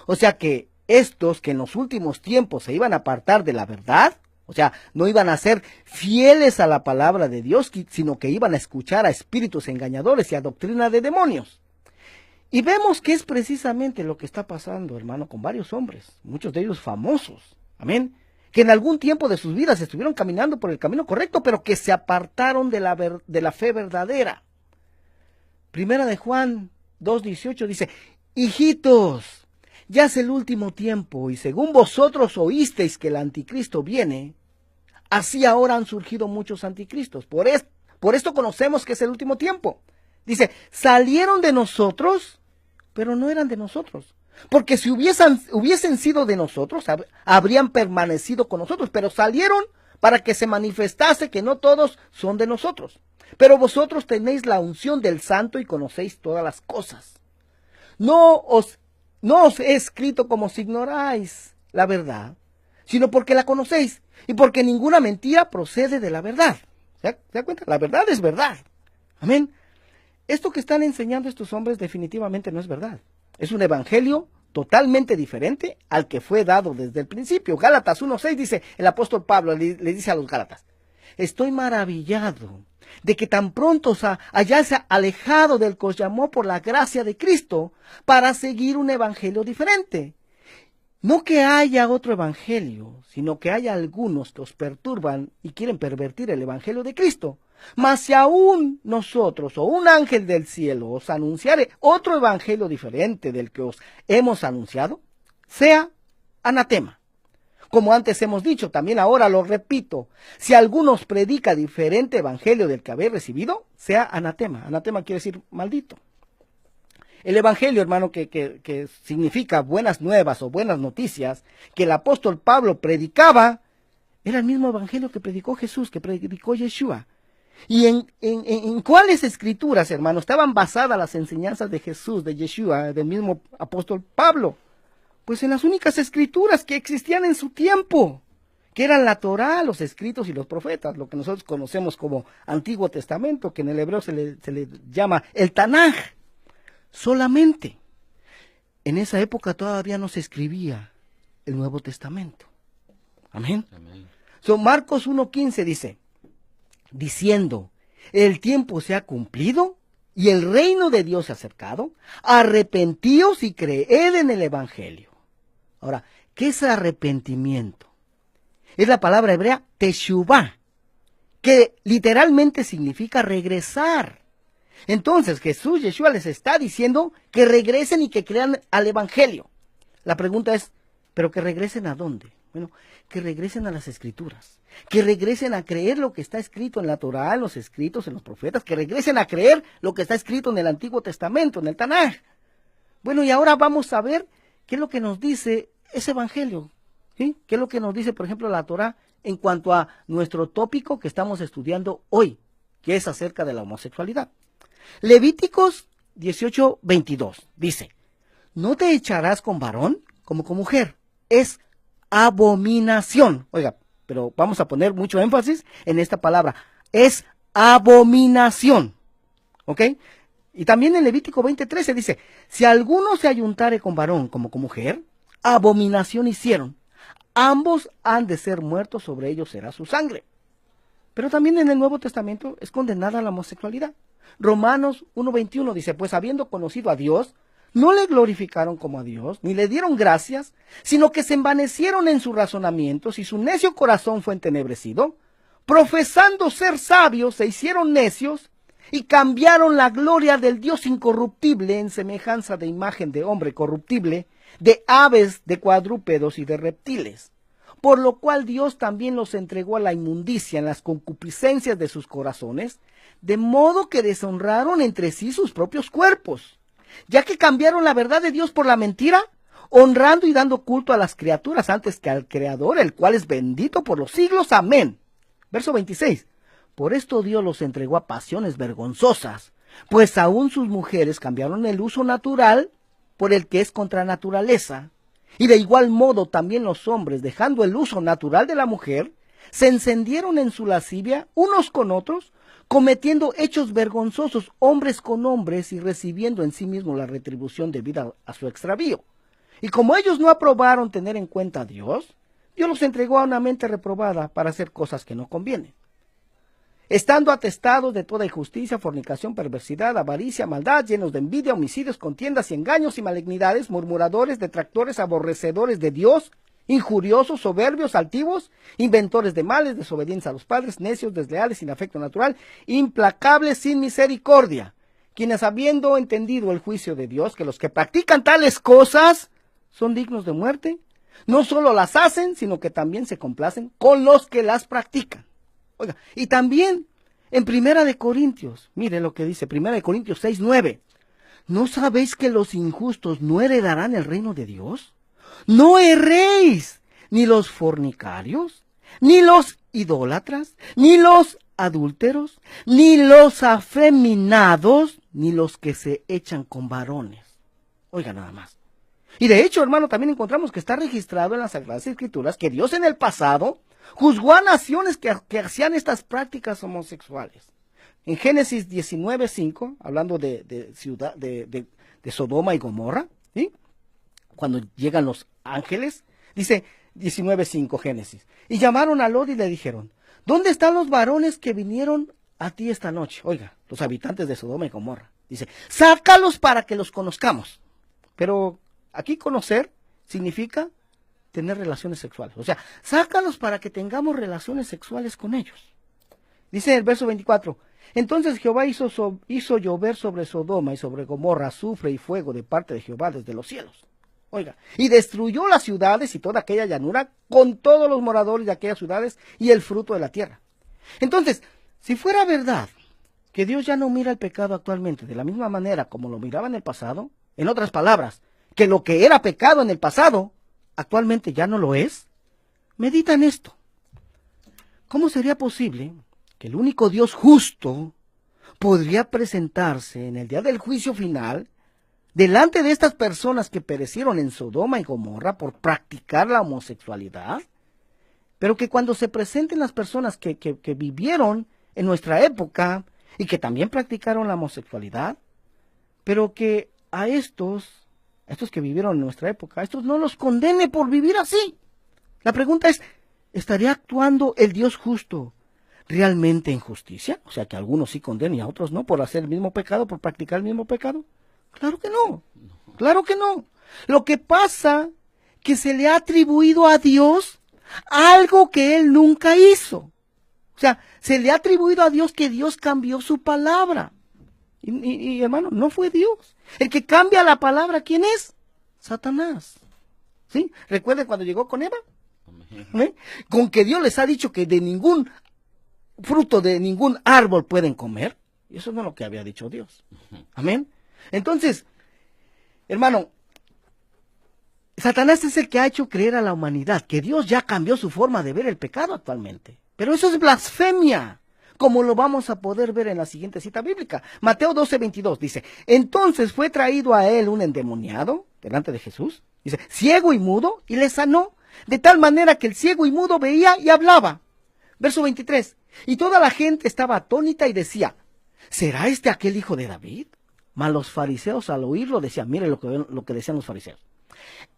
O sea que estos que en los últimos tiempos se iban a apartar de la verdad, o sea, no iban a ser fieles a la palabra de Dios, sino que iban a escuchar a espíritus engañadores y a doctrina de demonios. Y vemos que es precisamente lo que está pasando, hermano, con varios hombres, muchos de ellos famosos, amén, que en algún tiempo de sus vidas estuvieron caminando por el camino correcto, pero que se apartaron de la fe verdadera. Primera de Juan 2:18 dice, hijitos, ya es el último tiempo, y según vosotros oísteis que el anticristo viene, así ahora han surgido muchos anticristos. Por esto conocemos que es el último tiempo. Dice, salieron de nosotros, pero no eran de nosotros. Porque si hubiesen sido de nosotros, habrían permanecido con nosotros, pero salieron para que se manifestase que no todos son de nosotros. Pero vosotros tenéis la unción del Santo y conocéis todas las cosas. No os he escrito como si ignoráis la verdad, sino porque la conocéis, y porque ninguna mentira procede de la verdad. ¿Se da cuenta? La verdad es verdad. Amén. Esto que están enseñando estos hombres definitivamente no es verdad. Es un evangelio totalmente diferente al que fue dado desde el principio. Gálatas 1:6 dice, el apóstol Pablo le dice a los Gálatas, estoy maravillado de que tan pronto os hayáis alejado del que os llamó por la gracia de Cristo para seguir un evangelio diferente. No que haya otro evangelio, sino que haya algunos que os perturban y quieren pervertir el evangelio de Cristo. Mas si aún nosotros o un ángel del cielo os anunciare otro evangelio diferente del que os hemos anunciado, sea anatema. Como antes hemos dicho, también ahora lo repito, si alguno os predica diferente evangelio del que habéis recibido, sea anatema. Anatema quiere decir maldito. El evangelio, hermano, que significa buenas nuevas o buenas noticias, que el apóstol Pablo predicaba, era el mismo evangelio que predicó Jesús, que predicó Yeshua. ¿Y en cuáles escrituras, hermano, estaban basadas las enseñanzas de Jesús, de Yeshua, del mismo apóstol Pablo? Pues en las únicas escrituras que existían en su tiempo, que eran la Torá, los escritos y los profetas, lo que nosotros conocemos como Antiguo Testamento, que en el hebreo se le llama el Tanaj. Solamente en esa época todavía no se escribía el Nuevo Testamento. Amén. Amén. Marcos 1:15 dice, diciendo, el tiempo se ha cumplido y el reino de Dios se ha acercado, arrepentíos y creed en el evangelio. Ahora, ¿qué es arrepentimiento? Es la palabra hebrea teshuvah, que literalmente significa regresar. Entonces Jesús, Yeshua, les está diciendo que regresen y que crean al evangelio. La pregunta es, ¿pero que regresen a dónde? Bueno, que regresen a las escrituras, que regresen a creer lo que está escrito en la Torá, en los escritos, en los profetas, que regresen a creer lo que está escrito en el Antiguo Testamento, en el Tanaj. Bueno, y ahora vamos a ver qué es lo que nos dice ese evangelio, ¿sí? ¿Qué es lo que nos dice, por ejemplo, la Torá en cuanto a nuestro tópico que estamos estudiando hoy, que es acerca de la homosexualidad? Levíticos 18:22 dice, no te echarás con varón como con mujer, es abominación. Oiga, pero vamos a poner mucho énfasis en esta palabra, es abominación, ¿ok? Y también en Levítico 20:13 dice, si alguno se ayuntare con varón como con mujer, abominación hicieron. Ambos han de ser muertos, sobre ellos será su sangre. Pero también en el Nuevo Testamento es condenada la homosexualidad. Romanos 1:21 dice, pues habiendo conocido a Dios, no le glorificaron como a Dios, ni le dieron gracias, sino que se envanecieron en sus razonamientos y su necio corazón fue entenebrecido. Profesando ser sabios, se hicieron necios y cambiaron la gloria del Dios incorruptible en semejanza de imagen de hombre corruptible, de aves, de cuadrúpedos y de reptiles. Por lo cual Dios también los entregó a la inmundicia en las concupiscencias de sus corazones, de modo que deshonraron entre sí sus propios cuerpos, ya que cambiaron la verdad de Dios por la mentira, honrando y dando culto a las criaturas antes que al Creador, el cual es bendito por los siglos. Amén. Verso 26. Por esto Dios los entregó a pasiones vergonzosas, pues aún sus mujeres cambiaron el uso natural por el que es contra naturaleza. Y de igual modo también los hombres, dejando el uso natural de la mujer, se encendieron en su lascivia unos con otros, cometiendo hechos vergonzosos hombres con hombres y recibiendo en sí mismos la retribución debida a su extravío. Y como ellos no aprobaron tener en cuenta a Dios, Dios los entregó a una mente reprobada para hacer cosas que no convienen, estando atestados de toda injusticia, fornicación, perversidad, avaricia, maldad, llenos de envidia, homicidios, contiendas y engaños y malignidades, murmuradores, detractores, aborrecedores de Dios, injuriosos, soberbios, altivos, inventores de males, desobedientes a los padres, necios, desleales, sin afecto natural, implacables, sin misericordia, quienes habiendo entendido el juicio de Dios, que los que practican tales cosas son dignos de muerte, no solo las hacen, sino que también se complacen con los que las practican. Oiga, y también en Primera de Corintios, mire lo que dice, Primera de Corintios 6:9. ¿No sabéis que los injustos no heredarán el reino de Dios? No erréis, ni los fornicarios, ni los idólatras, ni los adúlteros, ni los afeminados, ni los que se echan con varones. Oiga nada más. Y de hecho, hermano, también encontramos que está registrado en las Sagradas Escrituras que Dios en el pasado juzgó a naciones que hacían estas prácticas homosexuales. En Génesis 19:5, hablando de Sodoma y Gomorra, ¿sí? Cuando llegan los ángeles, dice 19:5 Génesis, y llamaron a Lot y le dijeron, ¿dónde están los varones que vinieron a ti esta noche? Oiga, los habitantes de Sodoma y Gomorra. Dice, sácalos para que los conozcamos. Pero aquí conocer significa tener relaciones sexuales. O sea, sácalos para que tengamos relaciones sexuales con ellos. Dice el verso 24, entonces Jehová hizo llover sobre Sodoma y sobre Gomorra azufre y fuego de parte de Jehová desde los cielos. Oiga, y destruyó las ciudades y toda aquella llanura con todos los moradores de aquellas ciudades y el fruto de la tierra. Entonces, si fuera verdad que Dios ya no mira el pecado actualmente de la misma manera como lo miraba en el pasado, en otras palabras, que lo que era pecado en el pasado, actualmente ya no lo es, medita en esto. ¿Cómo sería posible que el único Dios justo podría presentarse en el día del juicio final delante de estas personas que perecieron en Sodoma y Gomorra por practicar la homosexualidad? Pero que cuando se presenten las personas que vivieron en nuestra época y que también practicaron la homosexualidad, pero que a estos que vivieron en nuestra época, a estos no los condene por vivir así. La pregunta es, ¿estaría actuando el Dios justo realmente en justicia? O sea, que a algunos sí condenen y a otros no, por hacer el mismo pecado, por practicar el mismo pecado. Claro que no, claro que no. Lo que pasa que se le ha atribuido a Dios algo que Él nunca hizo. O sea, se le ha atribuido a Dios que Dios cambió su palabra. Y hermano, no fue Dios. El que cambia la palabra, ¿quién es? Satanás. ¿Sí? ¿Recuerden cuando llegó con Eva? ¿Eh? Con que Dios les ha dicho que de ningún fruto, de ningún árbol pueden comer. Y eso no es lo que había dicho Dios. Amén. Entonces, hermano, Satanás es el que ha hecho creer a la humanidad que Dios ya cambió su forma de ver el pecado actualmente. Pero eso es blasfemia, como lo vamos a poder ver en la siguiente cita bíblica. Mateo 12:22 dice, entonces fue traído a él un endemoniado delante de Jesús, dice, ciego y mudo, y le sanó, de tal manera que el ciego y mudo veía y hablaba. Verso 23, y toda la gente estaba atónita y decía, ¿será este aquel hijo de David? Mas los fariseos al oírlo decían, mire lo que decían los fariseos.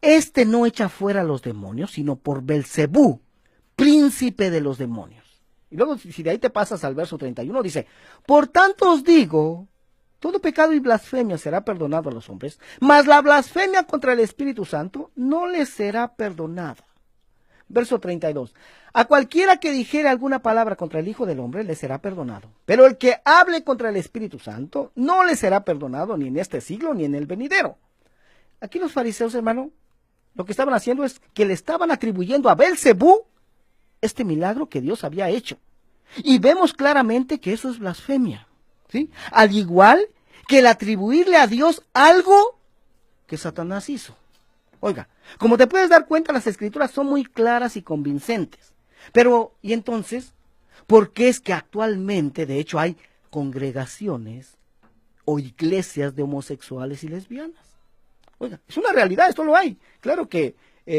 Este no echa fuera a los demonios, sino por Belcebú, príncipe de los demonios. Y luego, si de ahí te pasas al verso 31, dice, por tanto os digo, todo pecado y blasfemia será perdonado a los hombres, mas la blasfemia contra el Espíritu Santo no les será perdonada. Verso 32, a cualquiera que dijere alguna palabra contra el Hijo del Hombre le será perdonado, pero el que hable contra el Espíritu Santo no le será perdonado ni en este siglo ni en el venidero. Aquí los fariseos, hermano, lo que estaban haciendo es que le estaban atribuyendo a Belcebú este milagro que Dios había hecho. Y vemos claramente que eso es blasfemia, ¿sí? Al igual que el atribuirle a Dios algo que Satanás hizo. Oiga, como te puedes dar cuenta, las escrituras son muy claras y convincentes. Pero, ¿y entonces? ¿Por qué es que actualmente, de hecho, hay congregaciones o iglesias de homosexuales y lesbianas? Oiga, es una realidad, esto lo hay. Claro que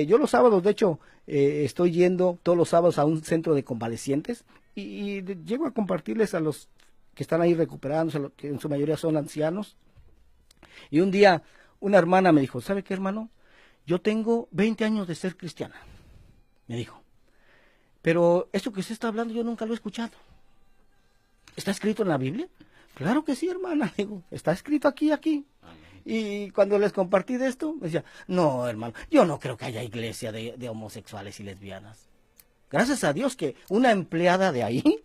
yo los sábados, de hecho, estoy yendo todos los sábados a un centro de convalecientes y llego a compartirles a los que están ahí recuperándose, que en su mayoría son ancianos. Y un día una hermana me dijo, ¿sabe qué, hermano? Yo tengo 20 años de ser cristiana, me dijo. Pero esto que usted está hablando yo nunca lo he escuchado. ¿Está escrito en la Biblia? Claro que sí, hermana. Digo, está escrito aquí. Y cuando les compartí de esto, me decía, no, hermano, yo no creo que haya iglesia de homosexuales y lesbianas. Gracias a Dios que una empleada de ahí,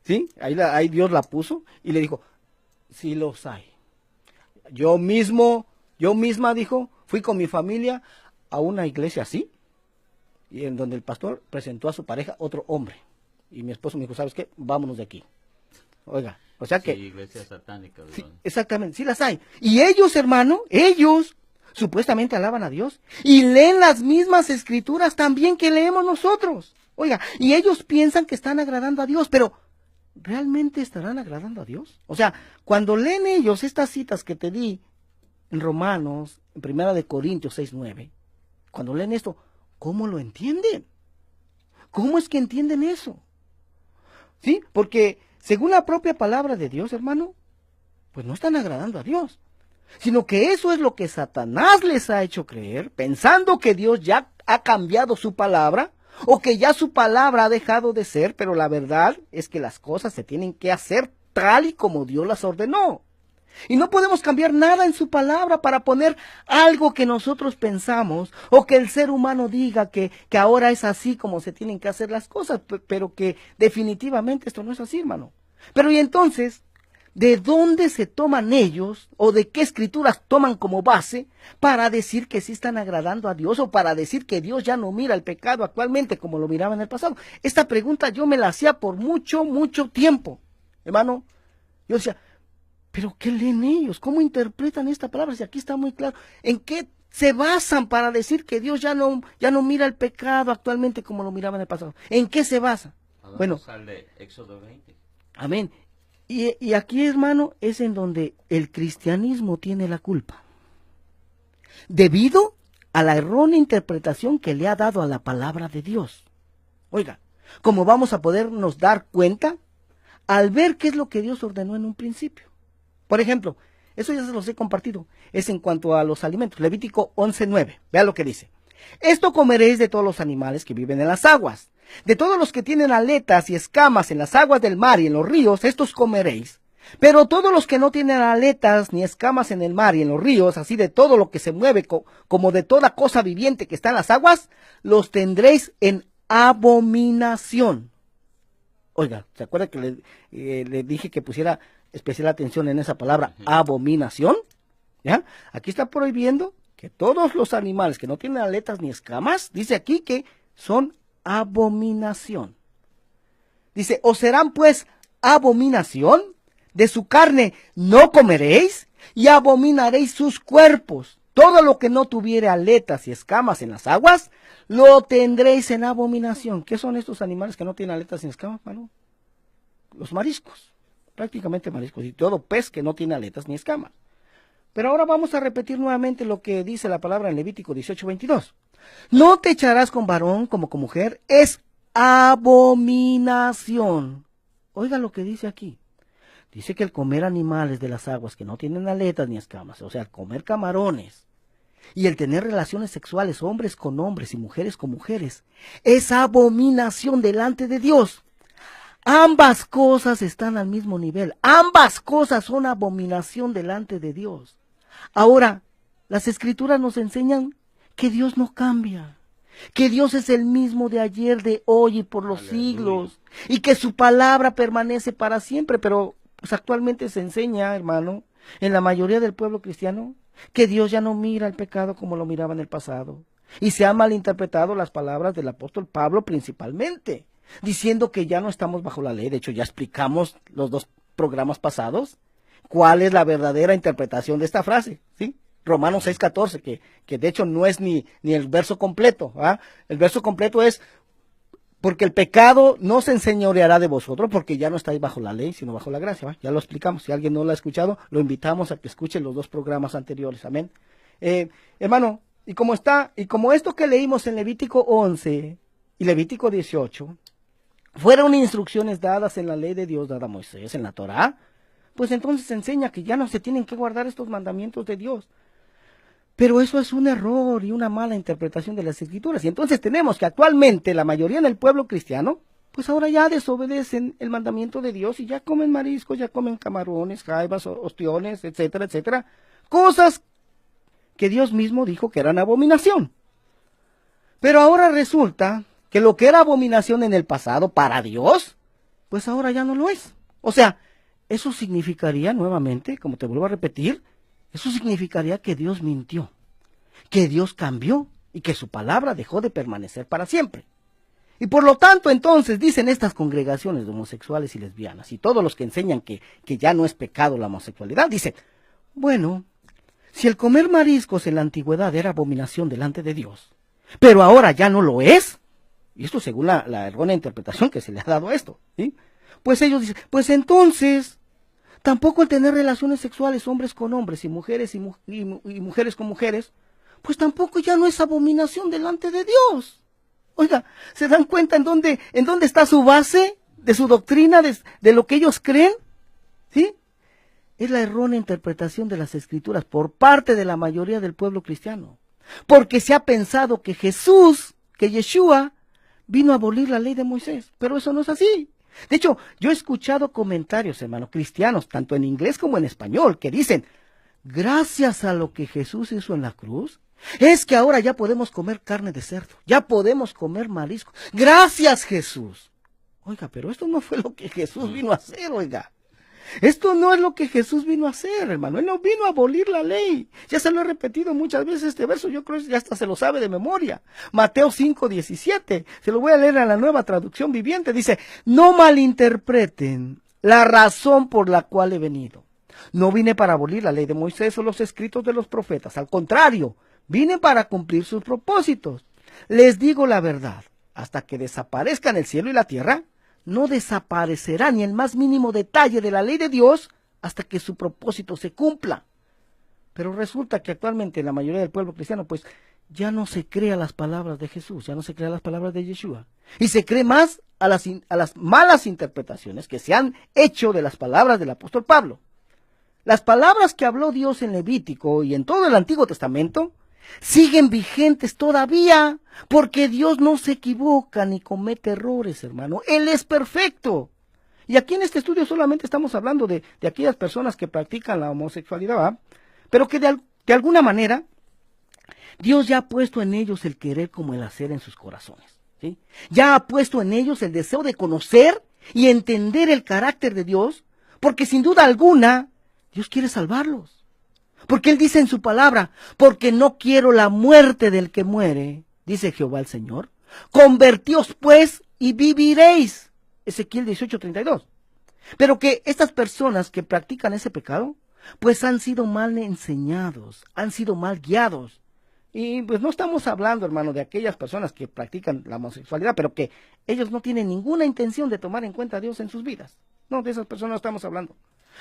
¿sí? Ahí Dios la puso y le dijo, sí los hay. Yo misma, dijo, fui con mi familia a una iglesia así, y en donde el pastor presentó a su pareja otro hombre. Y mi esposo me dijo, ¿sabes qué? Vámonos de aquí. Oiga, o sea que... Sí, iglesia satánica. Sí, exactamente, sí las hay. Y ellos, hermano, ellos supuestamente alaban a Dios y leen las mismas escrituras también que leemos nosotros. Oiga, y ellos piensan que están agradando a Dios, pero ¿realmente estarán agradando a Dios? O sea, cuando leen ellos estas citas que te di en Romanos, en 1 Corintios 6:9, cuando leen esto, ¿cómo lo entienden? ¿Cómo es que entienden eso? ¿Sí? Porque según la propia palabra de Dios, hermano, pues no están agradando a Dios, sino que eso es lo que Satanás les ha hecho creer, pensando que Dios ya ha cambiado su palabra, o que ya su palabra ha dejado de ser, pero la verdad es que las cosas se tienen que hacer tal y como Dios las ordenó. Y no podemos cambiar nada en su palabra para poner algo que nosotros pensamos, o que el ser humano diga que ahora es así como se tienen que hacer las cosas, pero que definitivamente esto no es así, hermano. Pero y entonces, ¿de dónde se toman ellos, o de qué escrituras toman como base para decir que sí están agradando a Dios, o para decir que Dios ya no mira el pecado actualmente como lo miraba en el pasado? Esta pregunta yo me la hacía por mucho tiempo, hermano. Yo decía, ¿pero qué leen ellos? ¿Cómo interpretan esta palabra? Si aquí está muy claro. ¿En qué se basan para decir que Dios ya no mira el pecado actualmente como lo miraba en el pasado? ¿En qué se basa? Bueno, sale Éxodo 20. Amén. Y aquí, hermano, es en donde el cristianismo tiene la culpa, debido a la errónea interpretación que le ha dado a la palabra de Dios. Oiga, como vamos a podernos dar cuenta al ver qué es lo que Dios ordenó en un principio. Por ejemplo, eso ya se los he compartido, es en cuanto a los alimentos. Levítico 11:9, vea lo que dice. Esto comeréis de todos los animales que viven en las aguas. De todos los que tienen aletas y escamas en las aguas del mar y en los ríos, estos comeréis. Pero todos los que no tienen aletas ni escamas en el mar y en los ríos, así de todo lo que se mueve como de toda cosa viviente que está en las aguas, los tendréis en abominación. Oiga, ¿se acuerda que le dije que pusiera especial atención en esa palabra, abominación? ¿Ya? Aquí está prohibiendo que todos los animales que no tienen aletas ni escamas, dice aquí que son abominación. Dice, os serán pues abominación, de su carne no comeréis, y abominaréis sus cuerpos. Todo lo que no tuviere aletas y escamas en las aguas, lo tendréis en abominación. ¿Qué son estos animales que no tienen aletas ni escamas, mano? Los mariscos, prácticamente mariscos, y todo pez que no tiene aletas ni escamas. Pero ahora vamos a repetir nuevamente lo que dice la palabra en Levítico 18:22. No te echarás con varón como con mujer, es abominación. Oiga lo que dice aquí. Dice que el comer animales de las aguas que no tienen aletas ni escamas, o sea, el comer camarones, y el tener relaciones sexuales hombres con hombres y mujeres con mujeres, es abominación delante de Dios. Ambas cosas están al mismo nivel. Ambas cosas son abominación delante de Dios. Ahora, las Escrituras nos enseñan que Dios no cambia, que Dios es el mismo de ayer, de hoy y por los siglos, y que su palabra permanece para siempre. Pero pues, actualmente se enseña, hermano, en la mayoría del pueblo cristiano, que Dios ya no mira el pecado como lo miraba en el pasado. Y se han malinterpretado las palabras del apóstol Pablo principalmente, diciendo que ya no estamos bajo la ley. De hecho, ya explicamos los 2 programas pasados cuál es la verdadera interpretación de esta frase, ¿sí? Romanos 6:14, que de hecho no es ni el verso completo, ¿ah? El verso completo es, porque el pecado no se enseñoreará de vosotros, porque ya no estáis bajo la ley, sino bajo la gracia, ¿va? Ya lo explicamos. Si alguien no lo ha escuchado, lo invitamos a que escuche los 2 programas anteriores, amén. Hermano, y como esto que leímos en Levítico 11 y Levítico 18, fueron instrucciones dadas en la ley de Dios dada a Moisés, en la Torá, pues entonces enseña que ya no se tienen que guardar estos mandamientos de Dios. Pero eso es un error y una mala interpretación de las Escrituras. Y entonces tenemos que actualmente la mayoría del pueblo cristiano, pues ahora ya desobedecen el mandamiento de Dios y ya comen mariscos, ya comen camarones, jaibas, ostiones, etcétera, etcétera. Cosas que Dios mismo dijo que eran abominación. Pero ahora resulta que lo que era abominación en el pasado para Dios, pues ahora ya no lo es. O sea, eso significaría nuevamente, como te vuelvo a repetir, eso significaría que Dios mintió, que Dios cambió y que su palabra dejó de permanecer para siempre. Y por lo tanto, entonces, dicen estas congregaciones de homosexuales y lesbianas y todos los que enseñan que ya no es pecado la homosexualidad, dicen, bueno, si el comer mariscos en la antigüedad era abominación delante de Dios, pero ahora ya no lo es, y esto según la errónea interpretación que se le ha dado a esto, ¿sí? Pues ellos dicen, pues entonces, tampoco el tener relaciones sexuales hombres con hombres y mujeres y mujeres con mujeres, pues tampoco ya no es abominación delante de Dios. Oiga, ¿se dan cuenta en dónde está su base de su doctrina, de lo que ellos creen? ¿Sí? Es la errónea interpretación de las Escrituras por parte de la mayoría del pueblo cristiano. Porque se ha pensado que Yeshua, vino a abolir la ley de Moisés, pero eso no es así. De hecho, yo he escuchado comentarios, hermanos, cristianos, tanto en inglés como en español, que dicen, gracias a lo que Jesús hizo en la cruz, es que ahora ya podemos comer carne de cerdo, ya podemos comer marisco. Gracias, Jesús. Oiga, pero esto no fue lo que Jesús vino a hacer, oiga. Esto no es lo que Jesús vino a hacer, hermano. Él no vino a abolir la ley. Ya se lo he repetido muchas veces este verso. Yo creo que ya hasta se lo sabe de memoria. Mateo 5:17. Se lo voy a leer en la Nueva Traducción Viviente. Dice, no malinterpreten la razón por la cual he venido. No vine para abolir la ley de Moisés o los escritos de los profetas. Al contrario, vine para cumplir sus propósitos. Les digo la verdad. Hasta que desaparezcan el cielo y la tierra, no desaparecerá ni el más mínimo detalle de la ley de Dios hasta que su propósito se cumpla. Pero resulta que actualmente la mayoría del pueblo cristiano, pues, ya no se cree a las palabras de Jesús, ya no se cree a las palabras de Yeshua. Y se cree más a las malas interpretaciones que se han hecho de las palabras del apóstol Pablo. Las palabras que habló Dios en Levítico y en todo el Antiguo Testamento siguen vigentes todavía, porque Dios no se equivoca ni comete errores, hermano. Él es perfecto. Y aquí en este estudio solamente estamos hablando de aquellas personas que practican la homosexualidad, ¿va? Pero que de alguna manera Dios ya ha puesto en ellos el querer como el hacer en sus corazones, ¿sí? Ya ha puesto en ellos el deseo de conocer y entender el carácter de Dios, porque sin duda alguna Dios quiere salvarlos. Porque Él dice en su palabra, porque no quiero la muerte del que muere, dice Jehová el Señor. Convertíos pues y viviréis. Ezequiel 18:32. Pero que estas personas que practican ese pecado, pues han sido mal enseñados, han sido mal guiados. Y pues no estamos hablando, hermano, de aquellas personas que practican la homosexualidad, pero que ellos no tienen ninguna intención de tomar en cuenta a Dios en sus vidas. No, de esas personas no estamos hablando.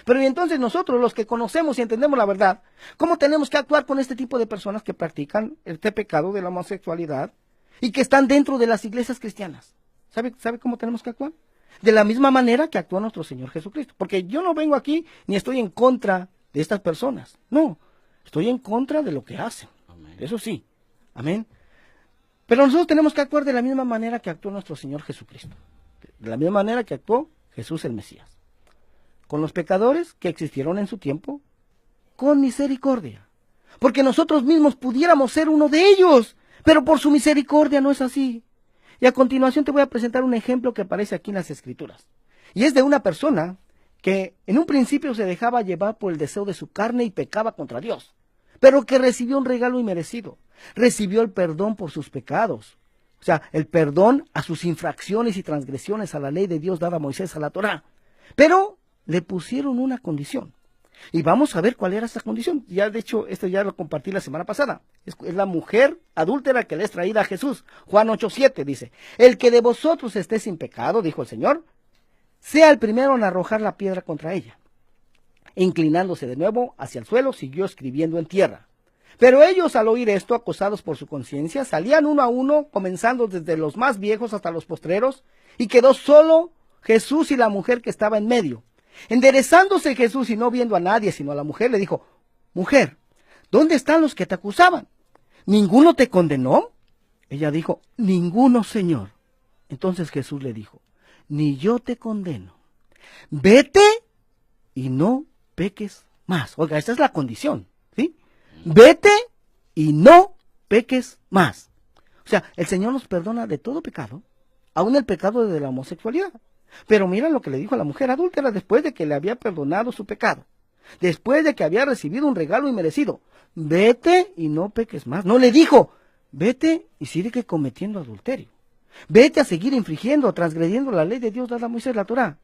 Pero y entonces nosotros, los que conocemos y entendemos la verdad, ¿cómo tenemos que actuar con este tipo de personas que practican este pecado de la homosexualidad y que están dentro de las iglesias cristianas? ¿Sabe cómo tenemos que actuar? de la misma manera que actúa nuestro Señor Jesucristo. Porque yo no vengo aquí ni estoy en contra de estas personas. No, estoy en contra de lo que hacen. Amén. Eso sí. Amén. Pero nosotros tenemos que actuar de la misma manera que actuó nuestro Señor Jesucristo. De la misma manera que actuó Jesús el Mesías. Con los pecadores que existieron en su tiempo, con misericordia. Porque nosotros mismos pudiéramos ser uno de ellos, pero por su misericordia no es así. Y a continuación te voy a presentar un ejemplo que aparece aquí en las Escrituras. Y es de una persona que en un principio se dejaba llevar por el deseo de su carne y pecaba contra Dios, pero que recibió un regalo inmerecido. Recibió el perdón por sus pecados. O sea, el perdón a sus infracciones y transgresiones a la ley de Dios dada a Moisés, a la Torá. Pero le pusieron una condición. Y vamos a ver cuál era esa condición. Ya, de hecho, esto ya lo compartí la semana pasada. Es la mujer adúltera que le es traída a Jesús. Juan 8:7 dice: el que de vosotros esté sin pecado, dijo el Señor, sea el primero en arrojar la piedra contra ella. Inclinándose de nuevo hacia el suelo, siguió escribiendo en tierra. Pero ellos, al oír esto, acosados por su conciencia, salían uno a uno, comenzando desde los más viejos hasta los postreros, y quedó solo Jesús y la mujer que estaba en medio. Enderezándose Jesús y no viendo a nadie sino a la mujer, le dijo: mujer, ¿dónde están los que te acusaban? ¿Ninguno te condenó? Ella dijo: ninguno, Señor. Entonces Jesús le dijo: ni yo te condeno. Vete y no peques más. Oiga, esta es la condición, ¿sí? Vete y no peques más. O sea, el Señor nos perdona de todo pecado, aún el pecado de la homosexualidad. Pero mira lo que le dijo a la mujer adúltera después de que le había perdonado su pecado, después de que había recibido un regalo inmerecido. Vete y no peques más. No le dijo: vete y sigue cometiendo adulterio. Vete a seguir infringiendo, transgrediendo la ley de Dios dada a Moisés, la Torá.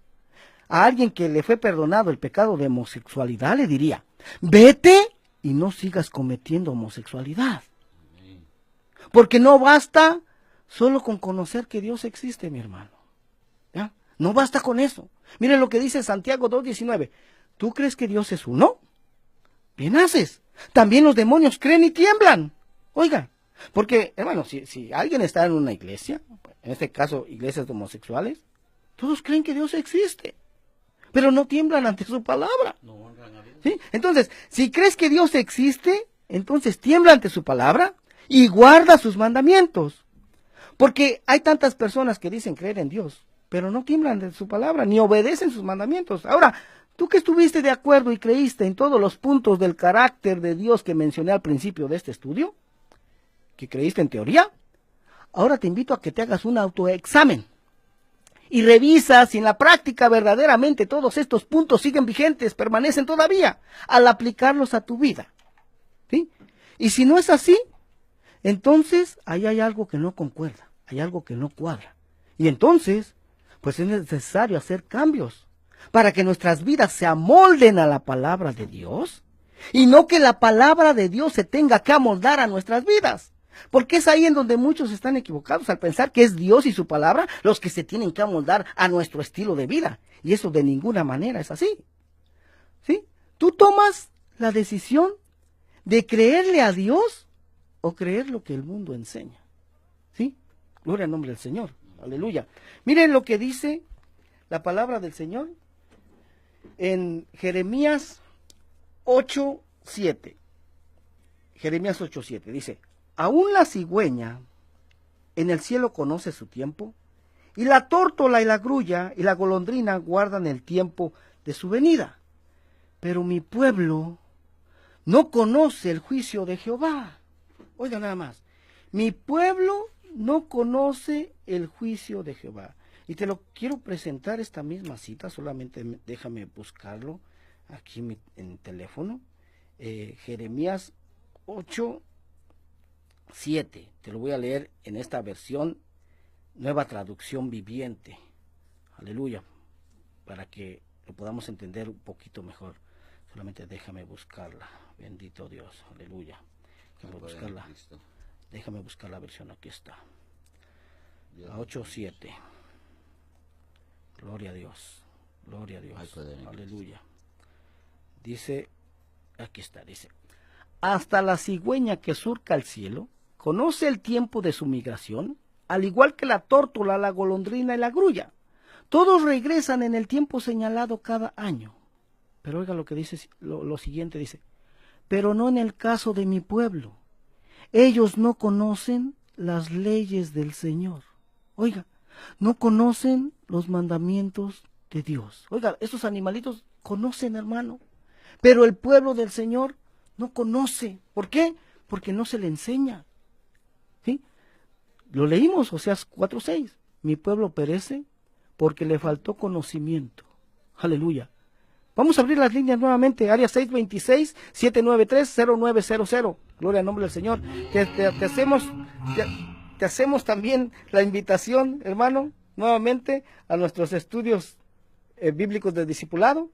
A alguien que le fue perdonado el pecado de homosexualidad le diría: vete y no sigas cometiendo homosexualidad. Porque no basta solo con conocer que Dios existe, mi hermano. ¿Ya? No basta con eso. Miren lo que dice Santiago 2:19. ¿Tú crees que Dios es uno? Bien haces. También los demonios creen y tiemblan. Oiga, porque, hermano, si alguien está en una iglesia, en este caso iglesias de homosexuales, todos creen que Dios existe, pero no tiemblan ante su palabra. ¿Sí? Entonces, si crees que Dios existe, entonces tiembla ante su palabra y guarda sus mandamientos. Porque hay tantas personas que dicen creer en Dios, pero no tiemblan de su palabra, ni obedecen sus mandamientos. Ahora, tú que estuviste de acuerdo y creíste en todos los puntos del carácter de Dios que mencioné al principio de este estudio, que creíste en teoría, ahora te invito a que te hagas un autoexamen y revisa si en la práctica verdaderamente todos estos puntos siguen vigentes, permanecen todavía, al aplicarlos a tu vida. ¿Sí? Y si no es así, entonces ahí hay algo que no concuerda, hay algo que no cuadra. Y entonces, pues es necesario hacer cambios para que nuestras vidas se amolden a la palabra de Dios y no que la palabra de Dios se tenga que amoldar a nuestras vidas. Porque es ahí en donde muchos están equivocados al pensar que es Dios y su palabra los que se tienen que amoldar a nuestro estilo de vida. Y eso de ninguna manera es así. ¿Sí? Tú tomas la decisión de creerle a Dios o creer lo que el mundo enseña. ¿Sí? Gloria al nombre del Señor. Aleluya. Miren lo que dice la palabra del Señor en Jeremías 8:7. Jeremías 8:7 dice: aún la cigüeña en el cielo conoce su tiempo, y la tórtola y la grulla y la golondrina guardan el tiempo de su venida. Pero mi pueblo no conoce el juicio de Jehová. Oiga nada más. Mi pueblo no conoce el juicio de Jehová. Y te lo quiero presentar esta misma cita, solamente déjame buscarlo aquí en el teléfono. Jeremías 8:7. Te lo voy a leer en esta versión, Nueva Traducción Viviente. Aleluya. Para que lo podamos entender un poquito mejor. Solamente déjame buscarla. Bendito Dios. Aleluya. Déjame buscarla. Déjame buscar la versión. Aquí está. La 8:7. Gloria a Dios. Gloria a Dios. Aleluya. Dice, aquí está, dice: hasta la cigüeña que surca el cielo conoce el tiempo de su migración, al igual que la tórtola, la golondrina y la grulla. Todos regresan en el tiempo señalado cada año. Pero oiga lo que dice, lo siguiente dice, pero no en el caso de mi pueblo. Ellos no conocen las leyes del Señor. Oiga, no conocen los mandamientos de Dios. Oiga, estos animalitos conocen, hermano, pero el pueblo del Señor no conoce. ¿Por qué? Porque no se le enseña. ¿Sí? Lo leímos, Oseas 4:6. Mi pueblo perece porque le faltó conocimiento. Aleluya. Vamos a abrir las líneas nuevamente, área 626-793-0900. Gloria al nombre del Señor. Te hacemos también la invitación, hermano, nuevamente a nuestros estudios bíblicos de discipulado,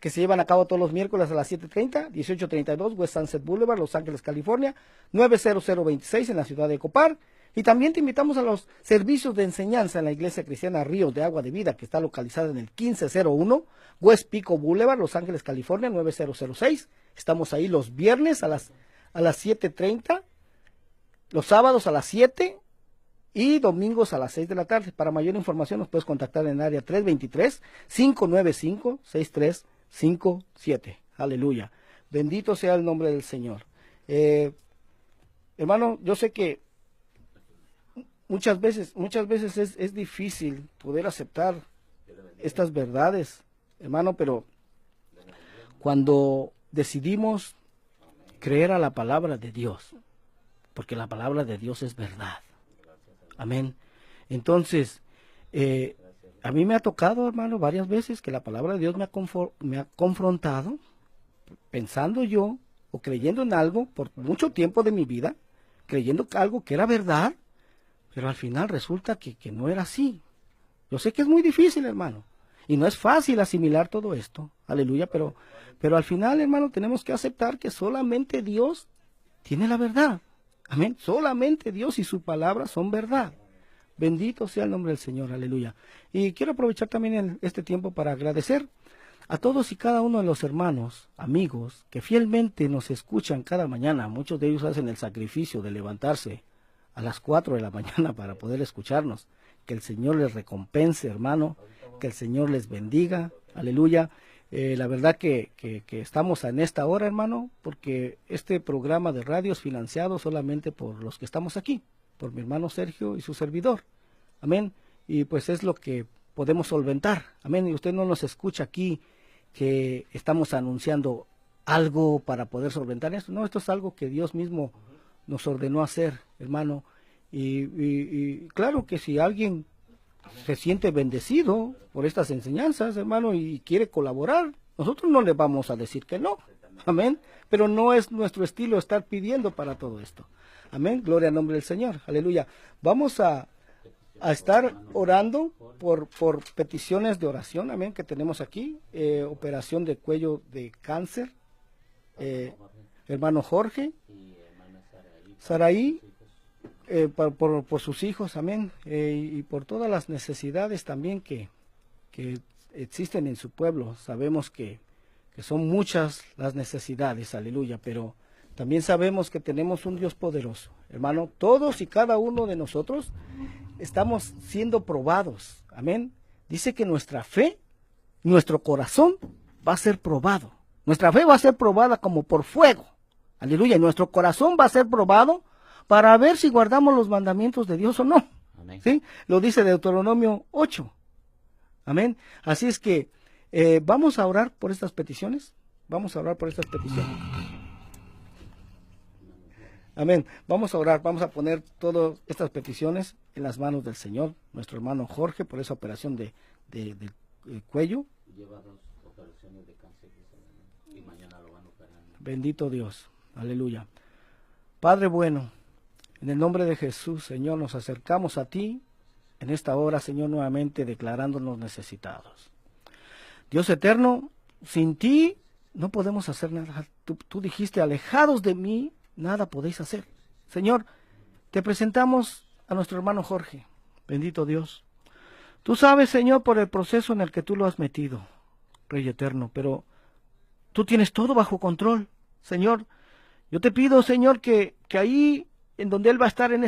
que se llevan a cabo todos los miércoles a las 7:30, 1832 West Sunset Boulevard, Los Ángeles, California, 90026 en la ciudad de Copar. Y también te invitamos a los servicios de enseñanza en la Iglesia Cristiana Ríos de Agua de Vida, que está localizada en el 1501 West Pico Boulevard, Los Ángeles, California, 9006. Estamos ahí los viernes a las 7:30, los sábados a las 7 y domingos a las 6 de la tarde. Para mayor información nos puedes contactar en el área 323-595-6357. Aleluya. Bendito sea el nombre del Señor. Hermano, yo sé que muchas veces es difícil poder aceptar estas verdades, hermano, pero cuando decidimos creer a la palabra de Dios, porque la palabra de Dios es verdad. Amén. Entonces, a mí me ha tocado, hermano, varias veces que la palabra de Dios me ha confrontado, pensando yo o creyendo en algo por mucho tiempo de mi vida, creyendo algo que era verdad, pero al final resulta que no era así. Yo sé que es muy difícil, hermano, y no es fácil asimilar todo esto, aleluya, pero al final, hermano, tenemos que aceptar que solamente Dios tiene la verdad. Amén. Solamente Dios y su palabra son verdad. Bendito sea el nombre del Señor, aleluya. Y quiero aprovechar también este tiempo para agradecer a todos y cada uno de los hermanos, amigos, que fielmente nos escuchan cada mañana. Muchos de ellos hacen el sacrificio de levantarse a las 4 de la mañana para poder escucharnos. Que el Señor les recompense, hermano, que el Señor les bendiga, aleluya. La verdad que estamos en esta hora, hermano, porque este programa de radio es financiado solamente por los que estamos aquí, por mi hermano Sergio y su servidor. Amén. Y pues es lo que podemos solventar. Amén. Y usted no nos escucha aquí que estamos anunciando algo para poder solventar esto. No, esto es algo que Dios mismo nos ordenó hacer, hermano. Y claro que si alguien se siente bendecido por estas enseñanzas, hermano, y quiere colaborar, nosotros no le vamos a decir que no, amén, pero no es nuestro estilo estar pidiendo para todo esto, amén, gloria al nombre del Señor, aleluya. Vamos a estar orando por peticiones de oración, amén, que tenemos aquí, operación de cuello de cáncer, hermano Jorge, Saraí, por sus hijos, amén, y por todas las necesidades también que existen en su pueblo. Sabemos que son muchas las necesidades, aleluya, pero también sabemos que tenemos un Dios poderoso, hermano. Todos y cada uno de nosotros estamos siendo probados, amén. Dice que nuestra fe, nuestro corazón va a ser probado. Nuestra fe va a ser probada como por fuego, aleluya, y nuestro corazón va a ser probado para ver si guardamos los mandamientos de Dios o no. Amén. ¿Sí? Lo dice Deuteronomio 8. Amén. Así es que vamos a orar por estas peticiones. Vamos a orar por estas peticiones. Amén. Vamos a orar, vamos a poner todas estas peticiones en las manos del Señor. Nuestro hermano Jorge, por esa operación del cuello. Lleva 2 operaciones de cáncer y mañana lo van a operar. Bendito Dios. Aleluya. Padre bueno, en el nombre de Jesús, Señor, nos acercamos a ti en esta hora, Señor, nuevamente declarándonos necesitados. Dios eterno, sin ti no podemos hacer nada. Tú dijiste, alejados de mí, nada podéis hacer. Señor, te presentamos a nuestro hermano Jorge. Bendito Dios. Tú sabes, Señor, por el proceso en el que tú lo has metido, Rey eterno, pero tú tienes todo bajo control. Señor, yo te pido, Señor, que ahí en donde él va a estar en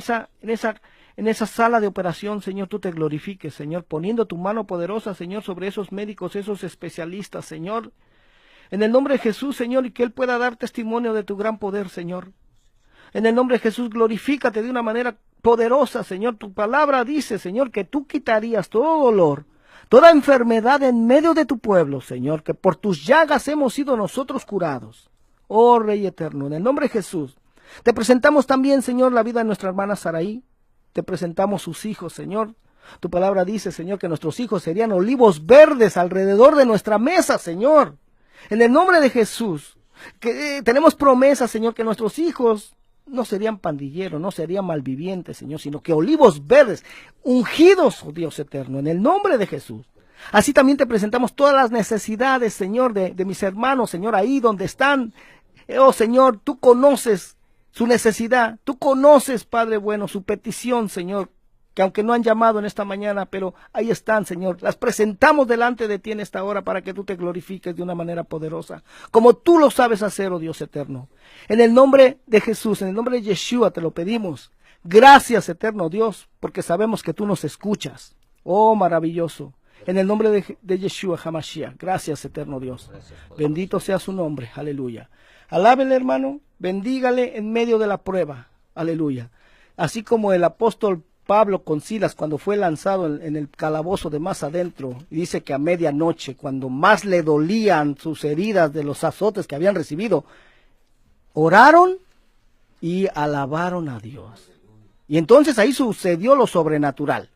en esa sala de operación, Señor, tú te glorifiques, Señor, poniendo tu mano poderosa, Señor, sobre esos médicos, esos especialistas, Señor. En el nombre de Jesús, Señor, y que Él pueda dar testimonio de tu gran poder, Señor. En el nombre de Jesús, glorifícate de una manera poderosa, Señor. Tu palabra dice, Señor, que tú quitarías todo dolor, toda enfermedad en medio de tu pueblo, Señor, que por tus llagas hemos sido nosotros curados. Oh Rey eterno, en el nombre de Jesús, te presentamos también, Señor, la vida de nuestra hermana Saraí. Te presentamos sus hijos, Señor. Tu palabra dice, Señor, que nuestros hijos serían olivos verdes alrededor de nuestra mesa, Señor. En el nombre de Jesús, que tenemos promesas, Señor, que nuestros hijos no serían pandilleros, no serían malvivientes, Señor, sino que olivos verdes, ungidos, oh Dios eterno, en el nombre de Jesús. Así también te presentamos todas las necesidades, Señor, de mis hermanos, Señor, ahí donde están. Oh Señor, tú conoces su necesidad, tú conoces, Padre bueno, su petición, Señor, que aunque no han llamado en esta mañana, pero ahí están, Señor. Las presentamos delante de ti en esta hora para que tú te glorifiques de una manera poderosa, como tú lo sabes hacer, oh Dios eterno. En el nombre de Jesús, en el nombre de Yeshua te lo pedimos. Gracias, eterno Dios, porque sabemos que tú nos escuchas. Oh, maravilloso. En el nombre de Yeshua HaMashiach. Gracias, eterno Dios. Bendito sea su nombre. Aleluya. Alábele, hermano. Bendígale en medio de la prueba. Aleluya. Así como el apóstol Pablo con Silas cuando fue lanzado en el calabozo de más adentro, y dice que a medianoche, cuando más le dolían sus heridas de los azotes que habían recibido, oraron y alabaron a Dios. Y entonces ahí sucedió lo sobrenatural.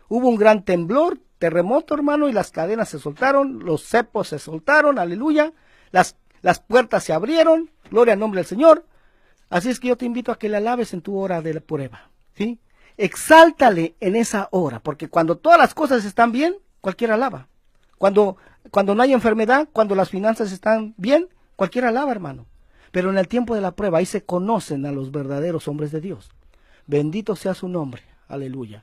Hubo un gran temblor, terremoto, hermano, y las cadenas se soltaron, los cepos se soltaron, aleluya, las puertas se abrieron, gloria al nombre del Señor. Así es que yo te invito a que le alabes en tu hora de la prueba, ¿sí? Exáltale en esa hora, porque cuando todas las cosas están bien, cualquiera alaba. Cuando no hay enfermedad, cuando las finanzas están bien, cualquiera alaba, hermano. Pero en el tiempo de la prueba, ahí se conocen a los verdaderos hombres de Dios. Bendito sea su nombre, aleluya.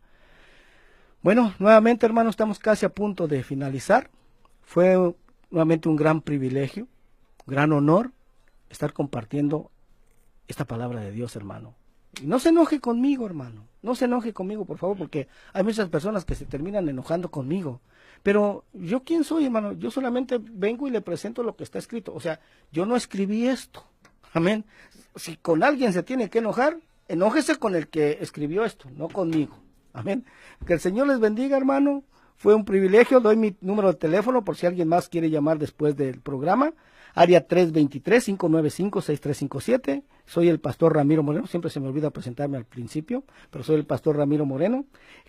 Bueno, nuevamente, hermano, estamos casi a punto de finalizar. Fue nuevamente un gran privilegio, gran honor estar compartiendo esta palabra de Dios, hermano. Y no se enoje conmigo, hermano. No se enoje conmigo, por favor, porque hay muchas personas que se terminan enojando conmigo. Pero ¿yo quién soy, hermano? Yo solamente vengo y le presento lo que está escrito. O sea, yo no escribí esto. Amén. Si con alguien se tiene que enojar, enójese con el que escribió esto, no conmigo. Amén. Que el Señor les bendiga, hermano. Fue un privilegio. Doy mi número de teléfono por si alguien más quiere llamar después del programa. Área 323-595-6357. Soy el pastor Ramiro Moreno. Siempre se me olvida presentarme al principio, pero soy el pastor Ramiro Moreno.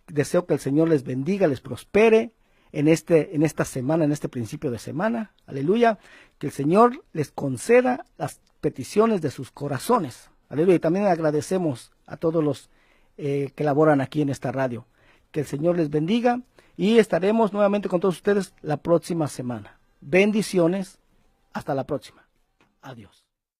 Deseo que el Señor les bendiga, les prospere en esta semana, en este principio de semana. Aleluya. Que el Señor les conceda las peticiones de sus corazones. Aleluya. Y también agradecemos a todos los que laboran aquí en esta radio. Que el Señor les bendiga y estaremos nuevamente con todos ustedes la próxima semana. Bendiciones. Hasta la próxima. Adiós.